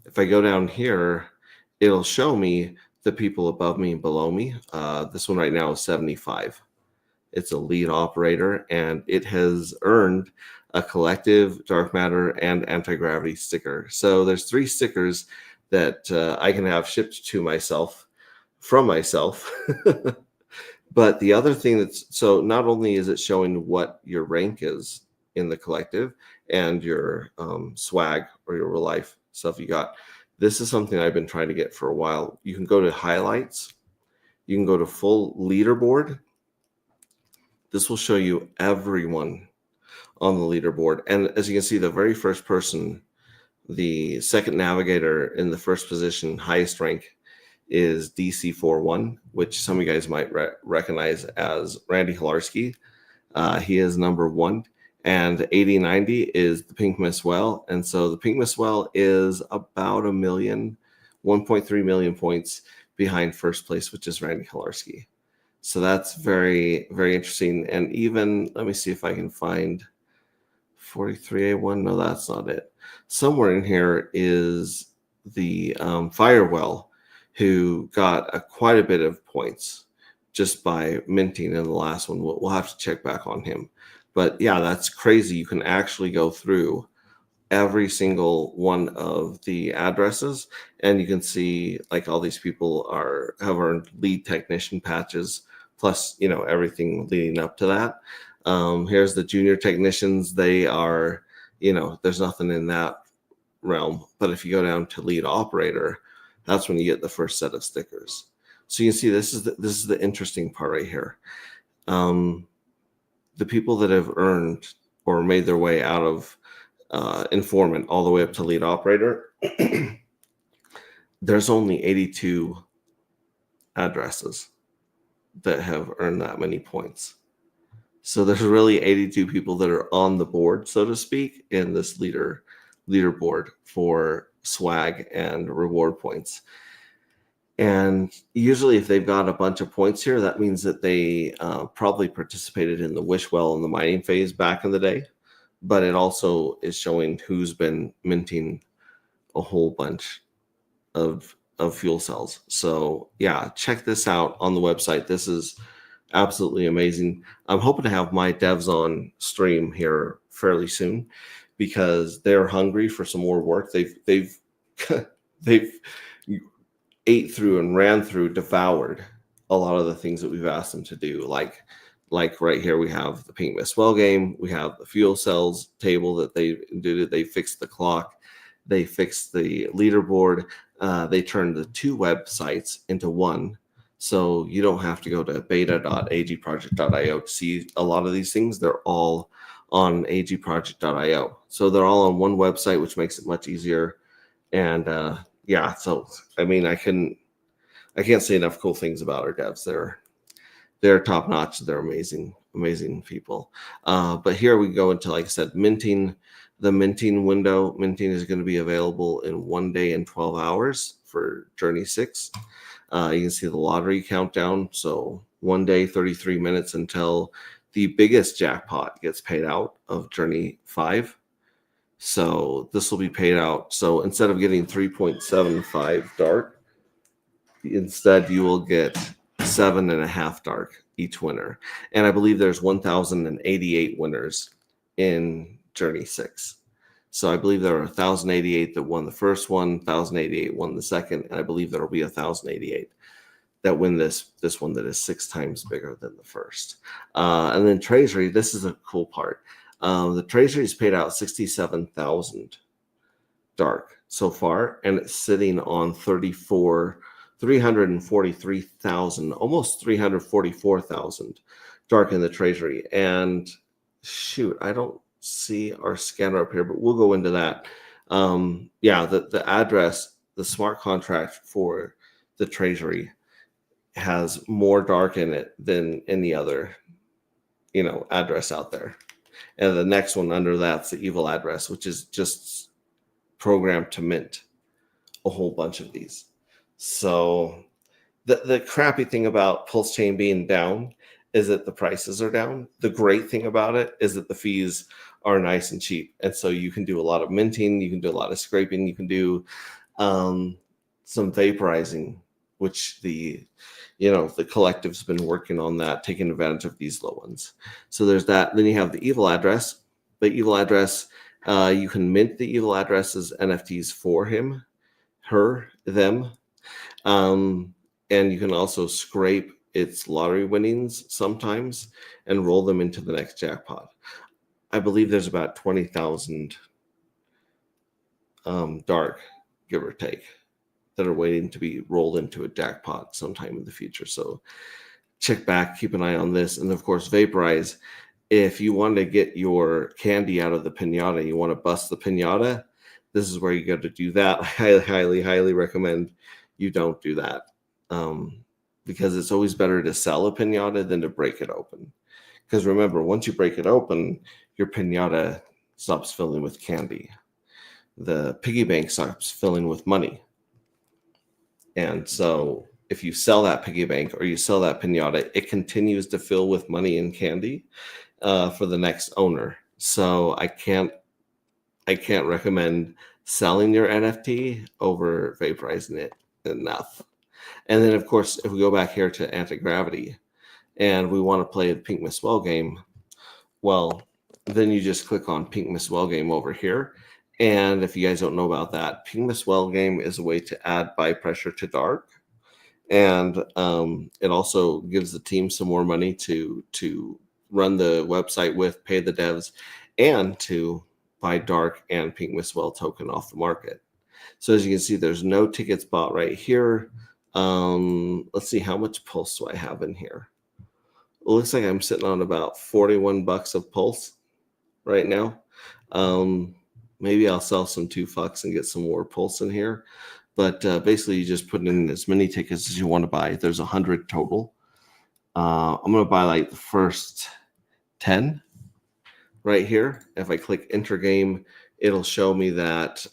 If I go down here, it'll show me the people above me and below me. This one right now is 75. It's a lead operator, and it has earned a collective, dark matter, and anti-gravity sticker. So there's 3 stickers that I can have shipped to myself from myself. But the other thing so not only is it showing what your rank is in the collective and your swag or your real life stuff you got, this is something I've been trying to get for a while. You can go to highlights, you can go to full leaderboard. This will show you everyone on the leaderboard. And as you can see, the very first person, the second navigator in the first position, highest rank, is DC41, which some of you guys might recognize as Randy Hilarski. He is number 1. And 8090 is the Pink Miss Well. And so the Pink Miss Well is about 1.3 million points behind first place, which is Randy Hilarski. So that's very, very interesting. And even, let me see if I can find 43A1. No, that's not it. Somewhere in here is the Firewell, who got quite a bit of points just by minting in the last one. We'll have to check back on him. But yeah, that's crazy. You can actually go through every single one of the addresses, and you can see like all these people have earned lead technician patches, plus everything leading up to that. Here's the junior technicians. They are, there's nothing in that realm. But if you go down to lead operator, that's when you get the first set of stickers. So you can see this is the interesting part right here. The people that have earned or made their way out of informant all the way up to lead operator, there's only 82 addresses that have earned that many points. So there's really 82 people that are on the board, so to speak, in this leaderboard for swag and reward points. And usually if they've got a bunch of points here, that means that they probably participated in the wish well in the mining phase back in the day. But it also is showing who's been minting a whole bunch of fuel cells. So yeah, check this out on the website. This is absolutely amazing. I'm hoping to have my devs on stream here fairly soon because they're hungry for some more work. They've they've ate through and ran through, devoured a lot of the things that we've asked them to do. Like right here, we have the Pink Miss Well game. We have the fuel cells table that they did. They fixed the clock. They fixed the leaderboard. They turned the 2 websites into one. So you don't have to go to beta.agproject.io to see a lot of these things. They're all on agproject.io. So they're all on one website, which makes it much easier. And yeah, so I mean, I can't say enough cool things about our devs. They're top notch. They're amazing people. But here we go into, like I said, minting. The minting window. Minting is going to be available in 1 day and 12 hours for Journey 6. You can see the lottery countdown. So 1 day, 33 minutes until the biggest jackpot gets paid out of Journey 5. So this will be paid out. So instead of getting 3.75 dark, instead you will get 7.5 dark each winner. And I believe there's 1,088 winners in Journey 6. So I believe there are 1,088 that won the first one, 1,088 won the second, and I believe there will be 1,088 that win this one that is 6 times bigger than the first. And then Treasury, this is a cool part. The Treasury has paid out 67,000 dark so far, and it's sitting on 343,000, almost 344,000 dark in the Treasury. And shoot, I don't see our scanner up here, but we'll go into that. Yeah, the address, the smart contract for the Treasury has more dark in it than any other, address out there. And the next one under that's the evil address, which is just programmed to mint a whole bunch of these. So the crappy thing about Pulse Chain being down is that the prices are down. The great thing about it is that the fees are nice and cheap. And so you can do a lot of minting, you can do a lot of scraping, you can do some vaporizing, which the collective's been working on that, taking advantage of these low ones. So there's that. Then you have the evil address. The evil address, you can mint the evil addresses NFTs for him, her, them. And you can also scrape its lottery winnings sometimes and roll them into the next jackpot. I believe there's about 20,000 dark, give or take, that are waiting to be rolled into a jackpot sometime in the future. So check back, keep an eye on this. And of course, vaporize. If you want to get your candy out of the pinata, you want to bust the pinata, this is where you go to do that. I highly recommend you don't do that. Because it's always better to sell a pinata than to break it open. Because remember, once you break it open, your pinata stops filling with candy. The piggy bank stops filling with money. And so if you sell that piggy bank or you sell that pinata, it continues to fill with money and candy for the next owner. So I can't recommend selling your NFT over vaporizing it enough. And then, of course, if we go back here to anti-gravity and we want to play the Pink Miss Well game, well, then you just click on Pink Miss Well game over here. And if you guys don't know about that, Pink Miss Well game is a way to add buy pressure to dark. And it also gives the team some more money to run the website with, pay the devs, and to buy dark and Pink Miss Well token off the market. So as you can see, there's no tickets bought right here. Let's see, how much pulse do I have in here? It looks like I'm sitting on about $41 of pulse right now. Maybe I'll sell some 2 fucks and get some more pulse in here. But basically, you just put in as many tickets as you want to buy. There's 100 total. I'm going to buy like the first 10 right here. If I click enter game, it'll show me that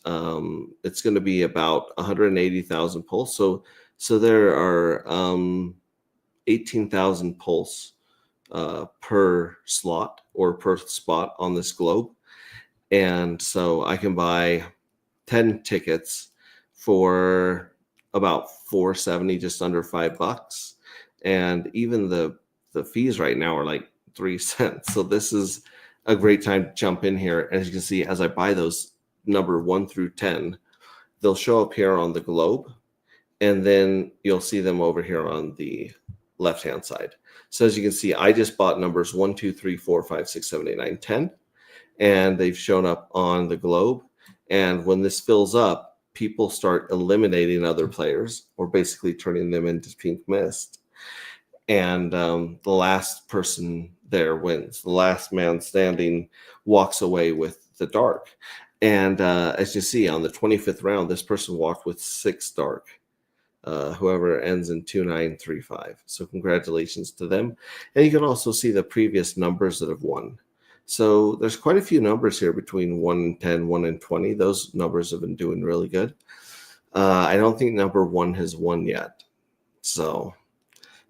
it's going to be about 180,000 pulse. So there are 18,000 pulse per slot or per spot on this globe. And so I can buy 10 tickets for about $4.70, just under $5. And even the fees right now are like 3 cents. So this is a great time to jump in here. As you can see, as I buy those number 1 through 10, they'll show up here on the globe, and then you'll see them over here on the left-hand side. So as you can see, I just bought numbers 1, 2, 3, 4, 5, 6, 7, 8, 9, 10, and they've shown up on the globe. And when this fills up, people start eliminating other players, or basically turning them into pink mist. And the last person there wins. The last man standing walks away with the dark. And as you see, on the 25th round, this person walked with 6 dark. Whoever ends in 2935. So congratulations to them. And you can also see the previous numbers that have won. So there's quite a few numbers here between 1 and 10, 1 and 20. Those numbers have been doing really good. I don't think number 1 has won yet. So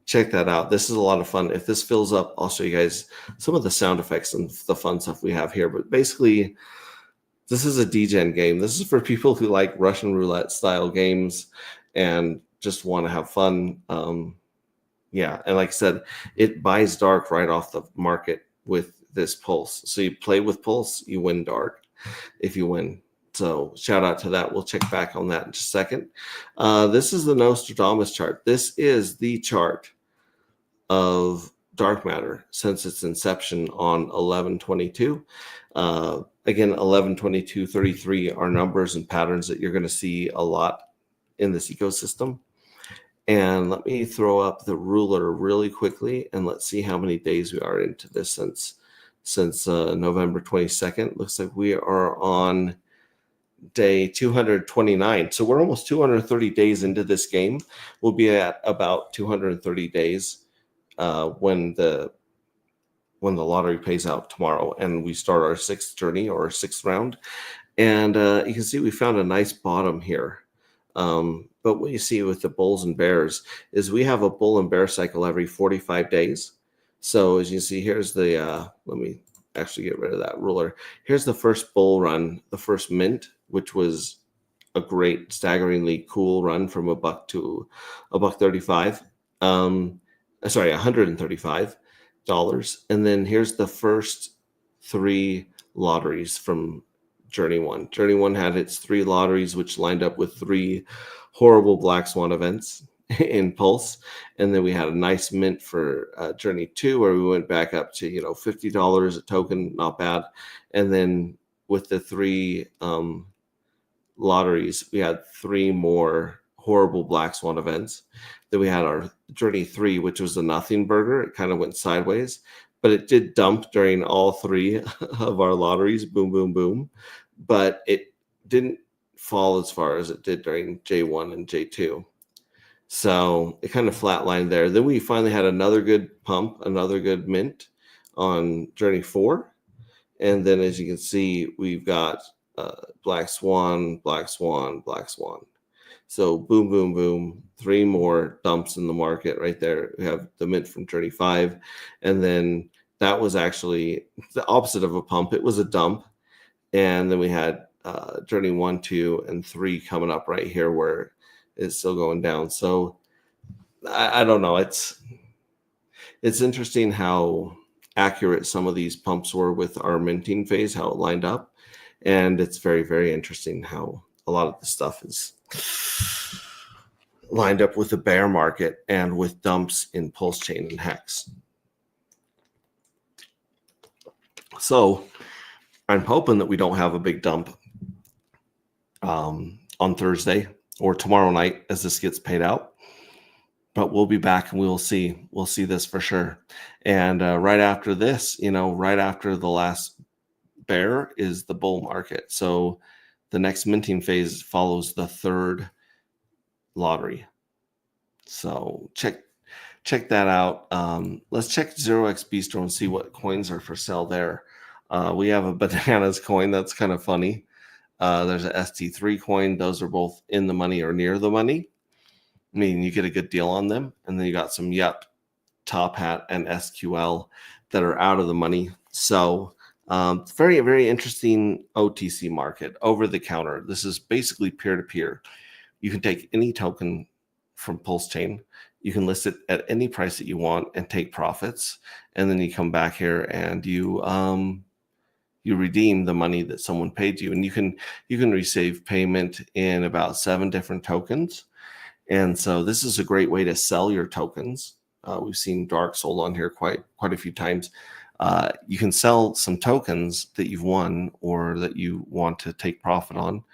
check that out. This is a lot of fun. If this fills up, I'll show you guys some of the sound effects and the fun stuff we have here. But basically, this is a DGen game. This is for people who like Russian roulette style games and just want to have fun. Yeah, and like I said, it buys dark right off the market with this pulse. So you play with pulse, you win dark if you win. So shout out to that. We'll check back on that in just a second. This is the Nostradamus chart. This is the chart of dark matter since its inception on 11/22. Again, 11/22/33 are numbers and patterns that you're going to see a lot in this ecosystem. And let me throw up the ruler really quickly, and let's see how many days we are into this since November 22nd. Looks like we are on day 229. So we're almost 230 days into this game. We'll be at about 230 days when the lottery pays out tomorrow, and we start our 6th journey or 6th round. And you can see we found a nice bottom here. But what you see with the bulls and bears is we have a bull and bear cycle every 45 days. So as you see, here's the, let me actually get rid of that ruler. Here's the first bull run, the first mint, which was a great, staggeringly cool run from $1 to $1.35. Sorry, $135. And then here's the first 3 lotteries from Journey 1. Journey 1 had its 3 lotteries, which lined up with 3 horrible black swan events in Pulse. And then we had a nice mint for Journey 2, where we went back up to, $50 a token, not bad. And then with the 3 lotteries, we had 3 more horrible black swan events. Then we had our Journey 3, which was a nothing burger. It kind of went sideways, but it did dump during all 3 of our lotteries. Boom, boom, boom. But it didn't fall as far as it did during J1 and J2. So it kind of flatlined there. Then we finally had another good pump, another good mint on Journey 4. And then as you can see, we've got Black Swan, Black Swan, Black Swan. So boom, boom, boom. 3 more dumps in the market right there. We have the mint from Journey 5. And then that was actually the opposite of a pump. It was a dump. And then we had Journey 1, 2, and 3 coming up right here where it's still going down. So I don't know. It's interesting how accurate some of these pumps were with our minting phase, how it lined up. And it's very, very interesting how a lot of the stuff is lined up with the bear market and with dumps in Pulse Chain and Hex. So I'm hoping that we don't have a big dump on Thursday or tomorrow night as this gets paid out. But we'll be back and we'll see. We'll see this for sure. And right after this, right after the last bear is the bull market. So the next minting phase follows the 3rd lottery. So check that out. Let's check 0x Bistro and see what coins are for sale there. We have a bananas coin. That's kind of funny. There's a ST3 coin. Those are both in the money or near the money. I mean, you get a good deal on them. And then you got some Yup, Top Hat, and SQL that are out of the money. So It's very, very interesting OTC market, over the counter. This is basically peer to peer. You can take any token from Pulse Chain, you can list it at any price that you want and take profits, and then you come back here and you redeem the money that someone paid you, and you can receive payment in about 7 different tokens. And so this is a great way to sell your tokens. We've seen Dark sold on here quite a few times. You can sell some tokens that you've won or that you want to take profit on,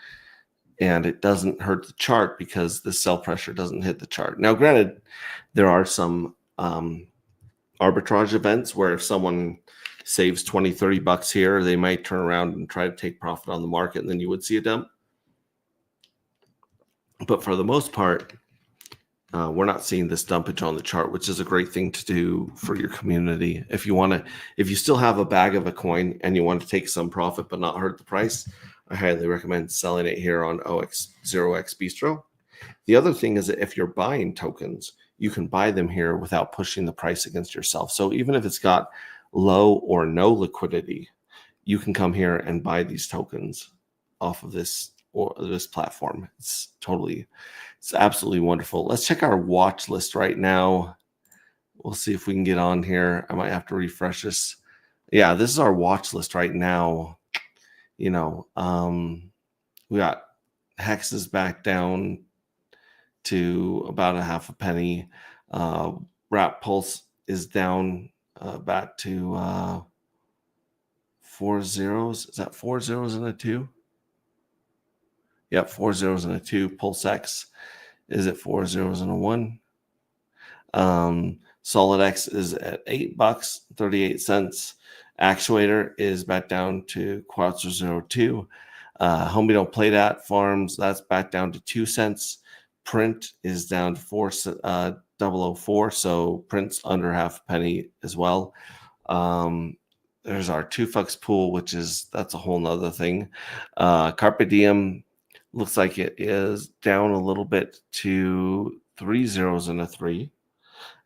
and it doesn't hurt the chart because the sell pressure doesn't hit the chart. Now, granted, there are some arbitrage events where if someone saves 20, 30 bucks here, they might turn around and try to take profit on the market, and then you would see a dump. But for the most part, we're not seeing this dumpage on the chart, which is a great thing to do for your community. If you still have a bag of a coin and you want to take some profit but not hurt the price, I highly recommend selling it here on OX0X Bistro. The other thing is that if you're buying tokens, you can buy them here without pushing the price against yourself. So even if it's got low or no liquidity, you can come here and buy these tokens off of this platform. It's absolutely wonderful. Let's check our watch list right now. We'll see if we can get on here. I might have to refresh this. Yeah, this is our watch list right now. We got Hexes back down to about a half a penny. Wrap Pulse is down back to 4 zeros. Is that 4 zeros and a 2? Yep, 4 zeros and a 2. Pulse X is at 4 zeros and a 1. Solid X is at $8.38. Actuator is back down to Quattro02. Homie Don't Play That Farms, that's back down to 2 cents. Print is down to 4.004, so Print's under half a penny as well. There's our 2FUX pool, that's a whole nother thing. Carpe Diem looks like it is down a little bit to 3 zeros and a 3.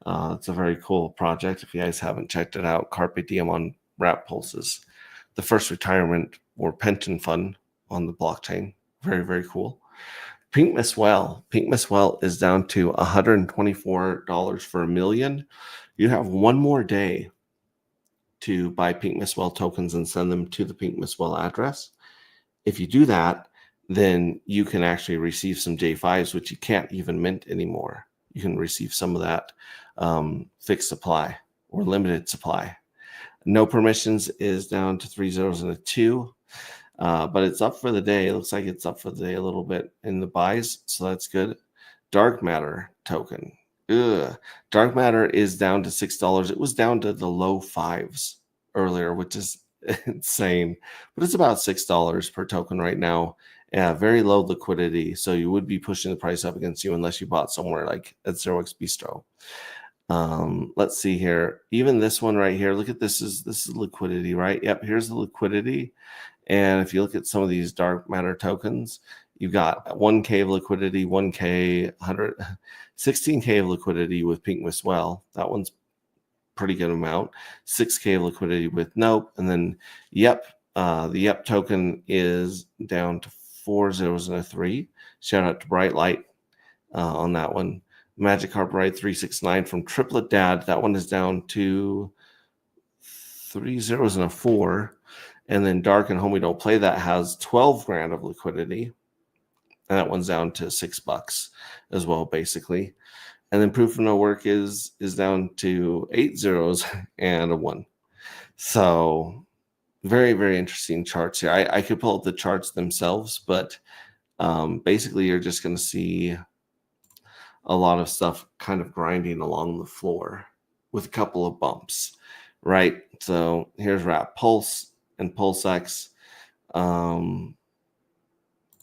It's a very cool project. If you guys haven't checked it out, Carpe Diem on Wrap Pulses, the first retirement or pension fund on the blockchain. Very, very cool. Pink Miss Well is down to $124 for a million. You have one more day to buy Pink Miss Well tokens and send them to the Pink Miss Well address. If you do that, then you can actually receive some J5s, which you can't even mint anymore. You can receive some of that fixed supply or limited supply. No permissions is down to 3 zeros and a 2. But it's up for the day. It looks like it's up for the day a little bit in the buys, so that's good. Dark Matter token. Dark Matter is down to $6. It was down to the low 5s earlier, which is insane. But it's about $6 per token right now. Yeah, very low liquidity, so you would be pushing the price up against you unless you bought somewhere like at 0x Bistro. Let's see here. Even this one right here, look at this. This is liquidity, right? Yep, here's the liquidity. And if you look at some of these Dark Matter tokens, you've got 1K of liquidity, 1K, 100, 16K of liquidity with Pink Miss Well. That one's pretty good amount. 6K of liquidity with Nope. And then Yep, the Yep token is down to 4 zeros and a 3. Shout out to Bright Light on that one. Magic Carp Ride 369 from Triplet Dad. That one is down to 3 zeros and a 4. And then Dark and Homie Don't Play That has 12 grand of liquidity. And that one's down to $6 as well, basically. And then Proof of No Work is down to 8 zeros and a 1. So very, very interesting charts here. I could pull up the charts themselves, but basically you're just going to see a lot of stuff kind of grinding along the floor with a couple of bumps, right? So here's Wrap Pulse and Pulse X.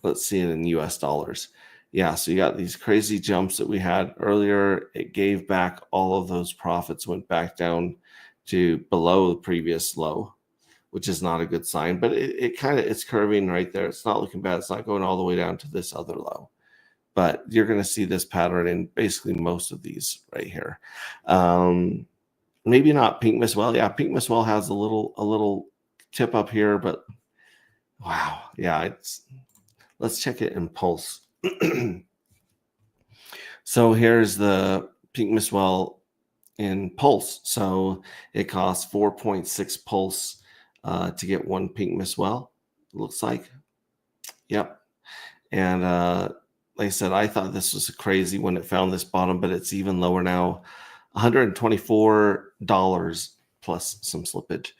Let's see it in US dollars. Yeah, so you got these crazy jumps that we had earlier. It gave back all of those profits, went back down to below the previous low, which is not a good sign, but it's curving right there. It's not looking bad. It's not going all the way down to this other low, but you're going to see this pattern in basically most of these right here. Maybe not Pink Miss Well. Yeah, Pink Miss Well has a little tip up here, but wow, yeah, let's check it in Pulse. So here's the Pink Miswell in Pulse. So it costs 4.6 Pulse to get one Pink Miswell. Looks like, yep. And like I said, I thought this was crazy when it found this bottom, but it's even lower now. $124 plus some slippage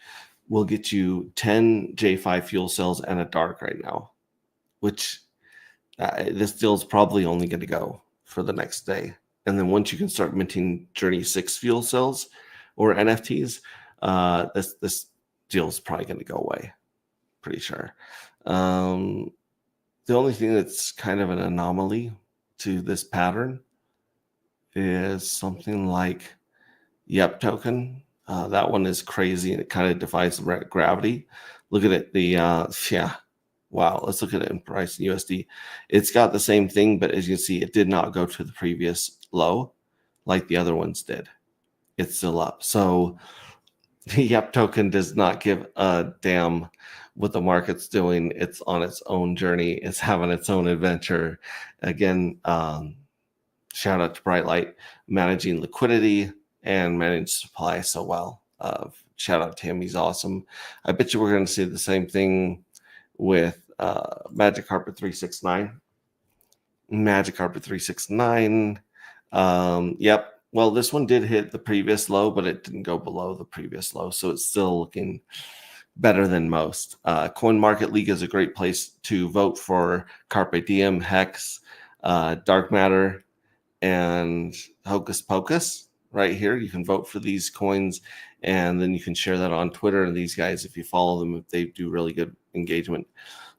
will get you 10 J5 fuel cells and a dark right now, which this deal's probably only going to go for the next day. And then once you can start minting Journey 6 fuel cells or NFTs, this deal's probably going to go away. Pretty sure. The only thing that's kind of an anomaly to this pattern is something like Yep token. That one is crazy and it kind of defies gravity. Look at it. Yeah. Wow. Let's look at it in price in USD. It's got the same thing, but as you can see, it did not go to the previous low like the other ones did. It's still up. So the Yep token does not give a damn what the market's doing. It's on its own journey. It's having its own adventure. Again, shout out to Brightlight managing liquidity and managing supply so well. Shout out to him. He's awesome. I bet you we're going to see the same thing with Magic Carpet 369. Magic Carpet 369. Yep. Well, this one did hit the previous low, but it didn't go below the previous low. So it's still looking better than most. Coin Market League is a great place to vote for Carpe Diem, Hex, Dark Matter, and Hocus Pocus. Right here, you can vote for these coins, and then you can share that on Twitter. And these guys, if you follow them, they do really good engagement.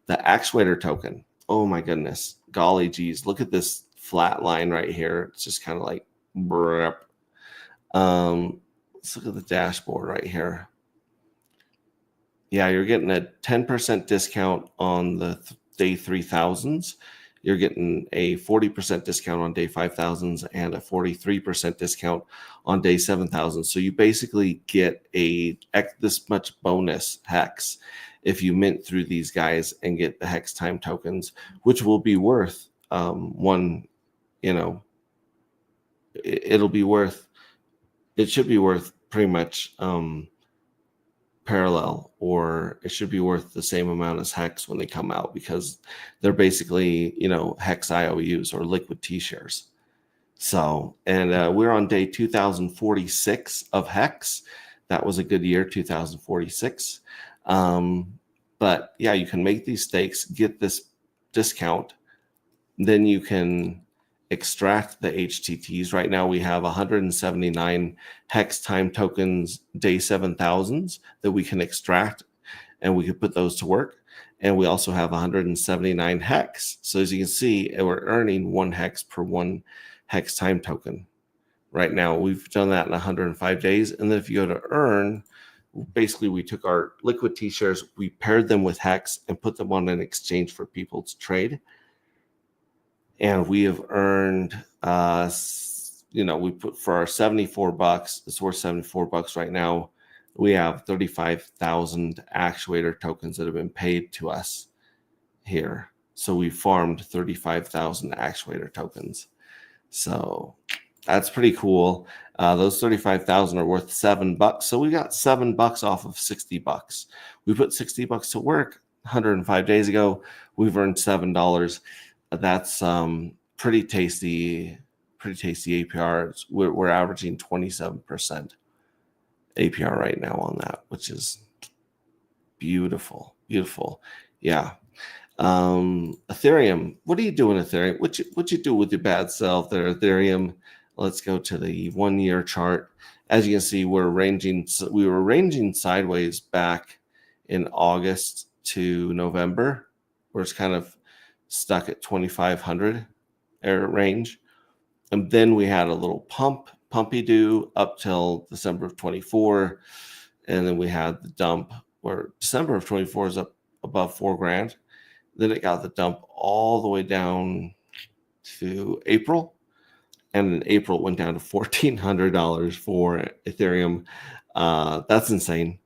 The Actuator token. Oh my goodness, golly geez! Look at this flat line right here. It's just kind of like, let's look at the dashboard right here. Yeah, you're getting a 10% discount on the day 3000s. You're getting a 40% discount on day 5000s and a 43% discount on day 7000. So you basically get this much bonus hex if you mint through these guys and get the hex time tokens, which will be worth it should be worth pretty much parallel, or it should be worth the same amount as hex when they come out, because they're basically hex IOUs or liquid T-shares. So, and we're on day 2046 of hex. That was a good year, 2046. But yeah, you can make these stakes, get this discount, then you can extract the HTTs. Right now we have 179 hex time tokens day 7000s that we can extract, and we could put those to work. And we also have 179 hex. So as you can see, we're earning 1 hex per 1 hex time token. Right now we've done that in 105 days. And then if you go to earn, basically we took our liquid T-shares, we paired them with hex and put them on an exchange for people to trade. And we have earned, we put for our $74, it's worth $74 right now. We have 35,000 actuator tokens that have been paid to us here. So we farmed 35,000 actuator tokens. So that's pretty cool. Those 35,000 are worth $7. So we got $7 off of $60. We put $60 to work 105 days ago. We've earned $7. That's pretty tasty APR. We're averaging 27% APR right now on that, which is beautiful. Yeah. Ethereum. What are you doing, Ethereum? What you do with your bad self there, Ethereum? Let's go to the 1-year chart. As you can see, we were ranging sideways back in August to November, where it's kind of stuck at 2,500 range. And then we had a little pumpy do up till December of 24. And then we had the dump where December of 24 is up above $4,000. Then it got the dump all the way down to April. And in April, it went down to $1,400 for Ethereum. That's insane.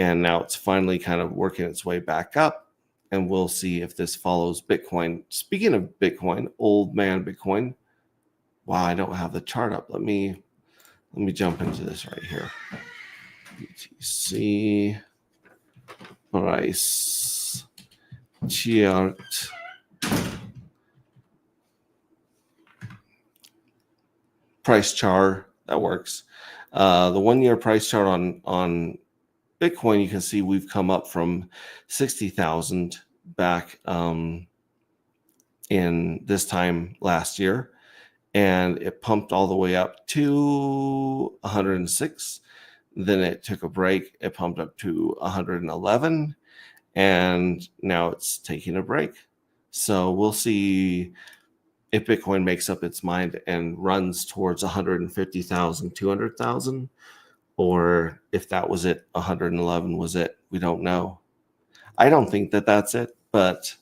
and now it's finally kind of working its way back up. And we'll see if this follows Bitcoin. Speaking of Bitcoin, old man Bitcoin. Wow, I don't have the chart up. Let me jump into this right here. BTC price chart. Price chart, that works. The 1 year price chart on Bitcoin, you can see we've come up from 60,000 back in this time last year, and it pumped all the way up to 106. Then it took a break. It pumped up to 111, and now it's taking a break. So we'll see if Bitcoin makes up its mind and runs towards 150,000, 200,000, or if that was it, 111 was it. We don't know. I don't think that that's it, but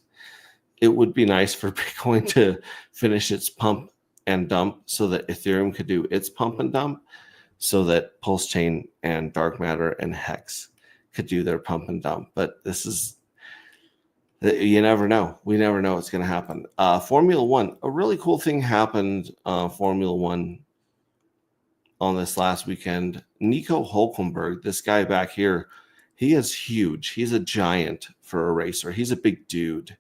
it would be nice for Bitcoin to finish its pump and dump so that Ethereum could do its pump and dump, so that Pulse Chain and Dark Matter and Hex could do their pump and dump. But this is, you never know. We never know what's going to happen. Formula One, a really cool thing happened. Formula One on this last weekend. Nico Hulkenberg, this guy back here, he is huge. He's a giant for a racer. He's a big dude.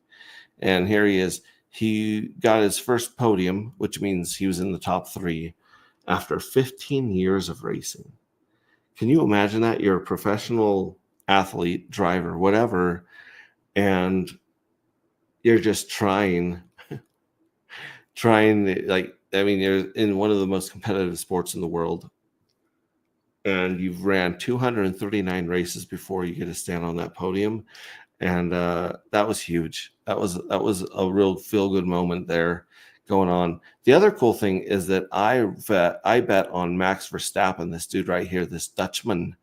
And here he is. He got his first podium, which means he was in the top 3 after 15 years of racing. Can you imagine that? You're a professional athlete, driver, whatever, and you're just trying, like, I mean, you're in one of the most competitive sports in the world, and you've ran 239 races before you get to stand on that podium. And that was huge. That was a real feel-good moment there going on. The other cool thing is that I bet on Max Verstappen, this dude right here, this Dutchman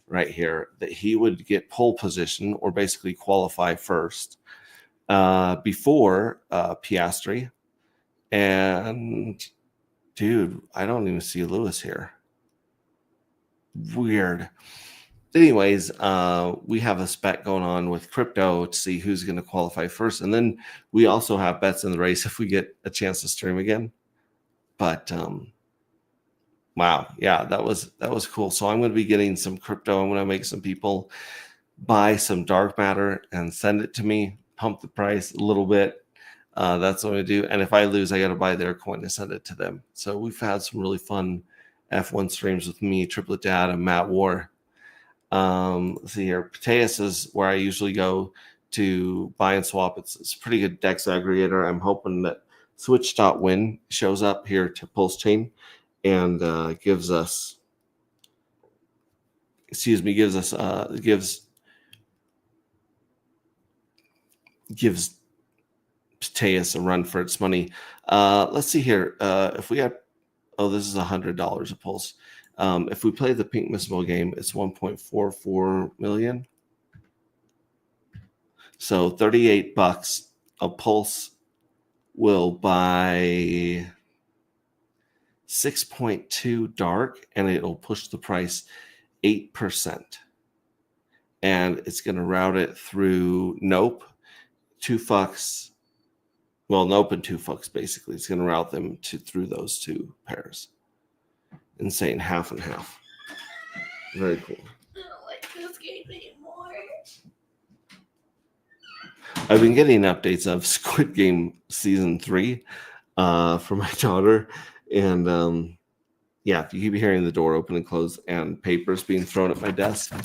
right here, that he would get pole position or basically qualify first before Piastri. And dude, I don't even see Lewis here. Weird. Anyways, we have a spec going on with crypto to see who's going to qualify first. And then we also have bets in the race if we get a chance to stream again. But wow, yeah, that was cool. So I'm going to be getting some crypto. I'm going to make some people buy some dark matter and send it to me, pump the price a little bit. That's what I do. And if I lose, I got to buy their coin to send it to them. So we've had some really fun F1 streams with me, Triplet Dad, and Matt War. Let's see here. Pateus is where I usually go to buy and swap. It's a pretty good DEX aggregator. I'm hoping that Switch.win shows up here to Pulse Chain and gives Pateus a run for its money. Let's see here. If we had, this is $100 a pulse. If we play the Pink Missile game, it's 1.44 million. So $38 a pulse will buy 6.2 dark, and it'll push the price 8%. And it's going to route it through Nope, 2 fucks. Well, Nope and 2 fucks, basically. It's going to route them through those 2 pairs. Insane, half and half. Very cool. I don't like this game anymore. I've been getting updates of Squid Game Season 3 for my daughter. And yeah, if you keep hearing the door open and close and papers being thrown at my desk,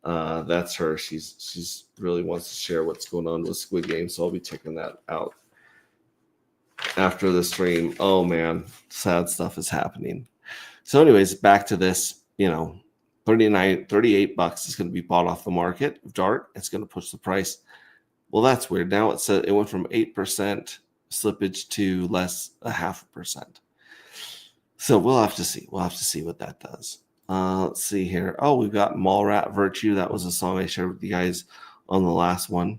that's her. She's really wants to share what's going on with Squid Game, so I'll be checking that out after the stream. Oh man, sad stuff is happening. So anyways, back to this, $38 is going to be bought off the market of dark. It's going to push the price. Well, that's weird. Now it went from 8% slippage to less 0.5%. So we'll have to see. We'll have to see what that does. Let's see here. Oh, we've got Mallrat Virtue. That was a song I shared with you guys on the last one.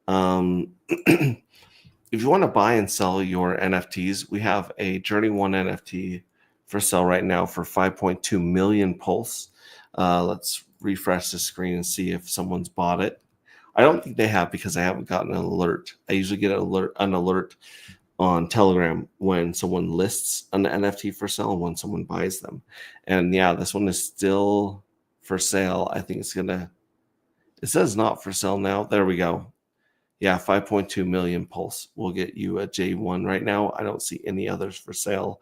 If you want to buy and sell your NFTs, we have a Journey 1 NFT for sale right now for 5.2 million pulse. Let's refresh the screen and see if someone's bought it. I don't think they have because I haven't gotten an alert. I usually get an alert on Telegram when someone lists an NFT for sale and when someone buys them. And yeah, this one is still for sale. I think it says not for sale now. There we go. Yeah, 5.2 million pulse will get you a J1 right now. I don't see any others for sale.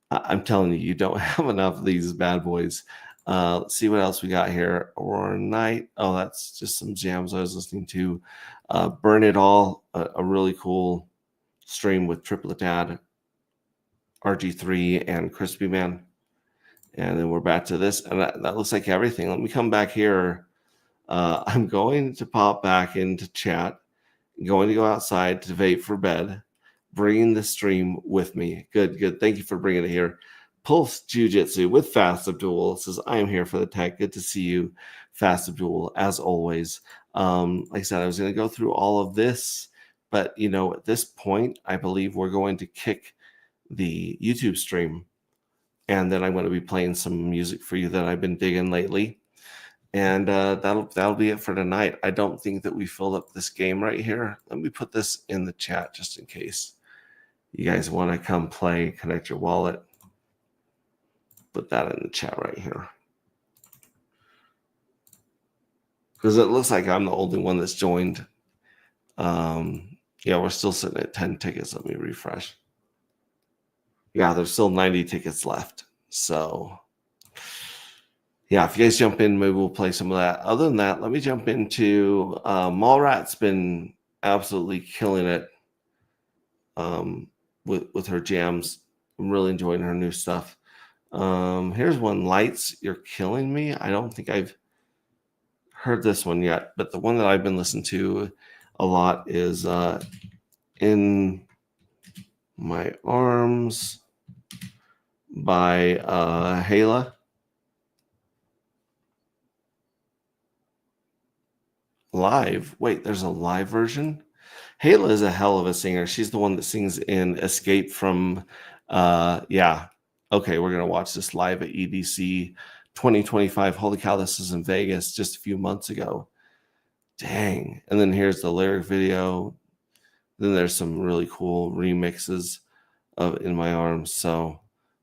I'm telling you, you don't have enough of these bad boys. Let's see what else we got here. Aurora Night. Oh, that's just some jams I was listening to. Burn It All, a really cool stream with Triplet Dad, RG3, and Crispy Man. And then we're back to this. And that looks like everything. Let me come back here. I'm going to pop back into chat. Going to go outside to vape for bed, bringing the stream with me. Good. Thank you for bringing it here. Pulse Jiu-Jitsu with Fast Abdul says, I am here for the tech. Good to see you, Fast Abdul, as always. Like I said, I was going to go through all of this, but, at this point, I believe we're going to kick the YouTube stream, and then I'm going to be playing some music for you that I've been digging lately. And that'll be it for tonight. I don't think that we filled up this game right here. Let me put this in the chat just in case you guys want to come play. Connect your wallet. Put that in the chat right here. Because it looks like I'm the only one that's joined. Yeah, we're still sitting at 10 tickets. Let me refresh. Yeah, there's still 90 tickets left. So yeah, if you guys jump in, maybe we'll play some of that. Other than that, let me jump into Mallrat's been absolutely killing it with her jams. I'm really enjoying her new stuff. Here's one, Lights, You're Killing Me. I don't think I've heard this one yet, but the one that I've been listening to a lot is In My Arms by Hala. Live. Wait, there's a live version? Hala is a hell of a singer. She's the one that sings in Escape from yeah. Okay, we're gonna watch this live at EDC 2025. Holy cow, this is in Vegas just a few months ago. Dang. And then here's the lyric video. Then there's some really cool remixes of In My Arms. So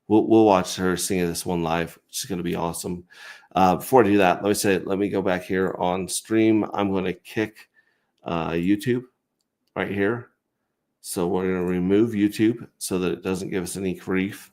we'll watch her sing this one live, which is going to be awesome. Before I do that, let me go back here on stream. I'm going to kick YouTube right here. So we're going to remove YouTube so that it doesn't give us any grief.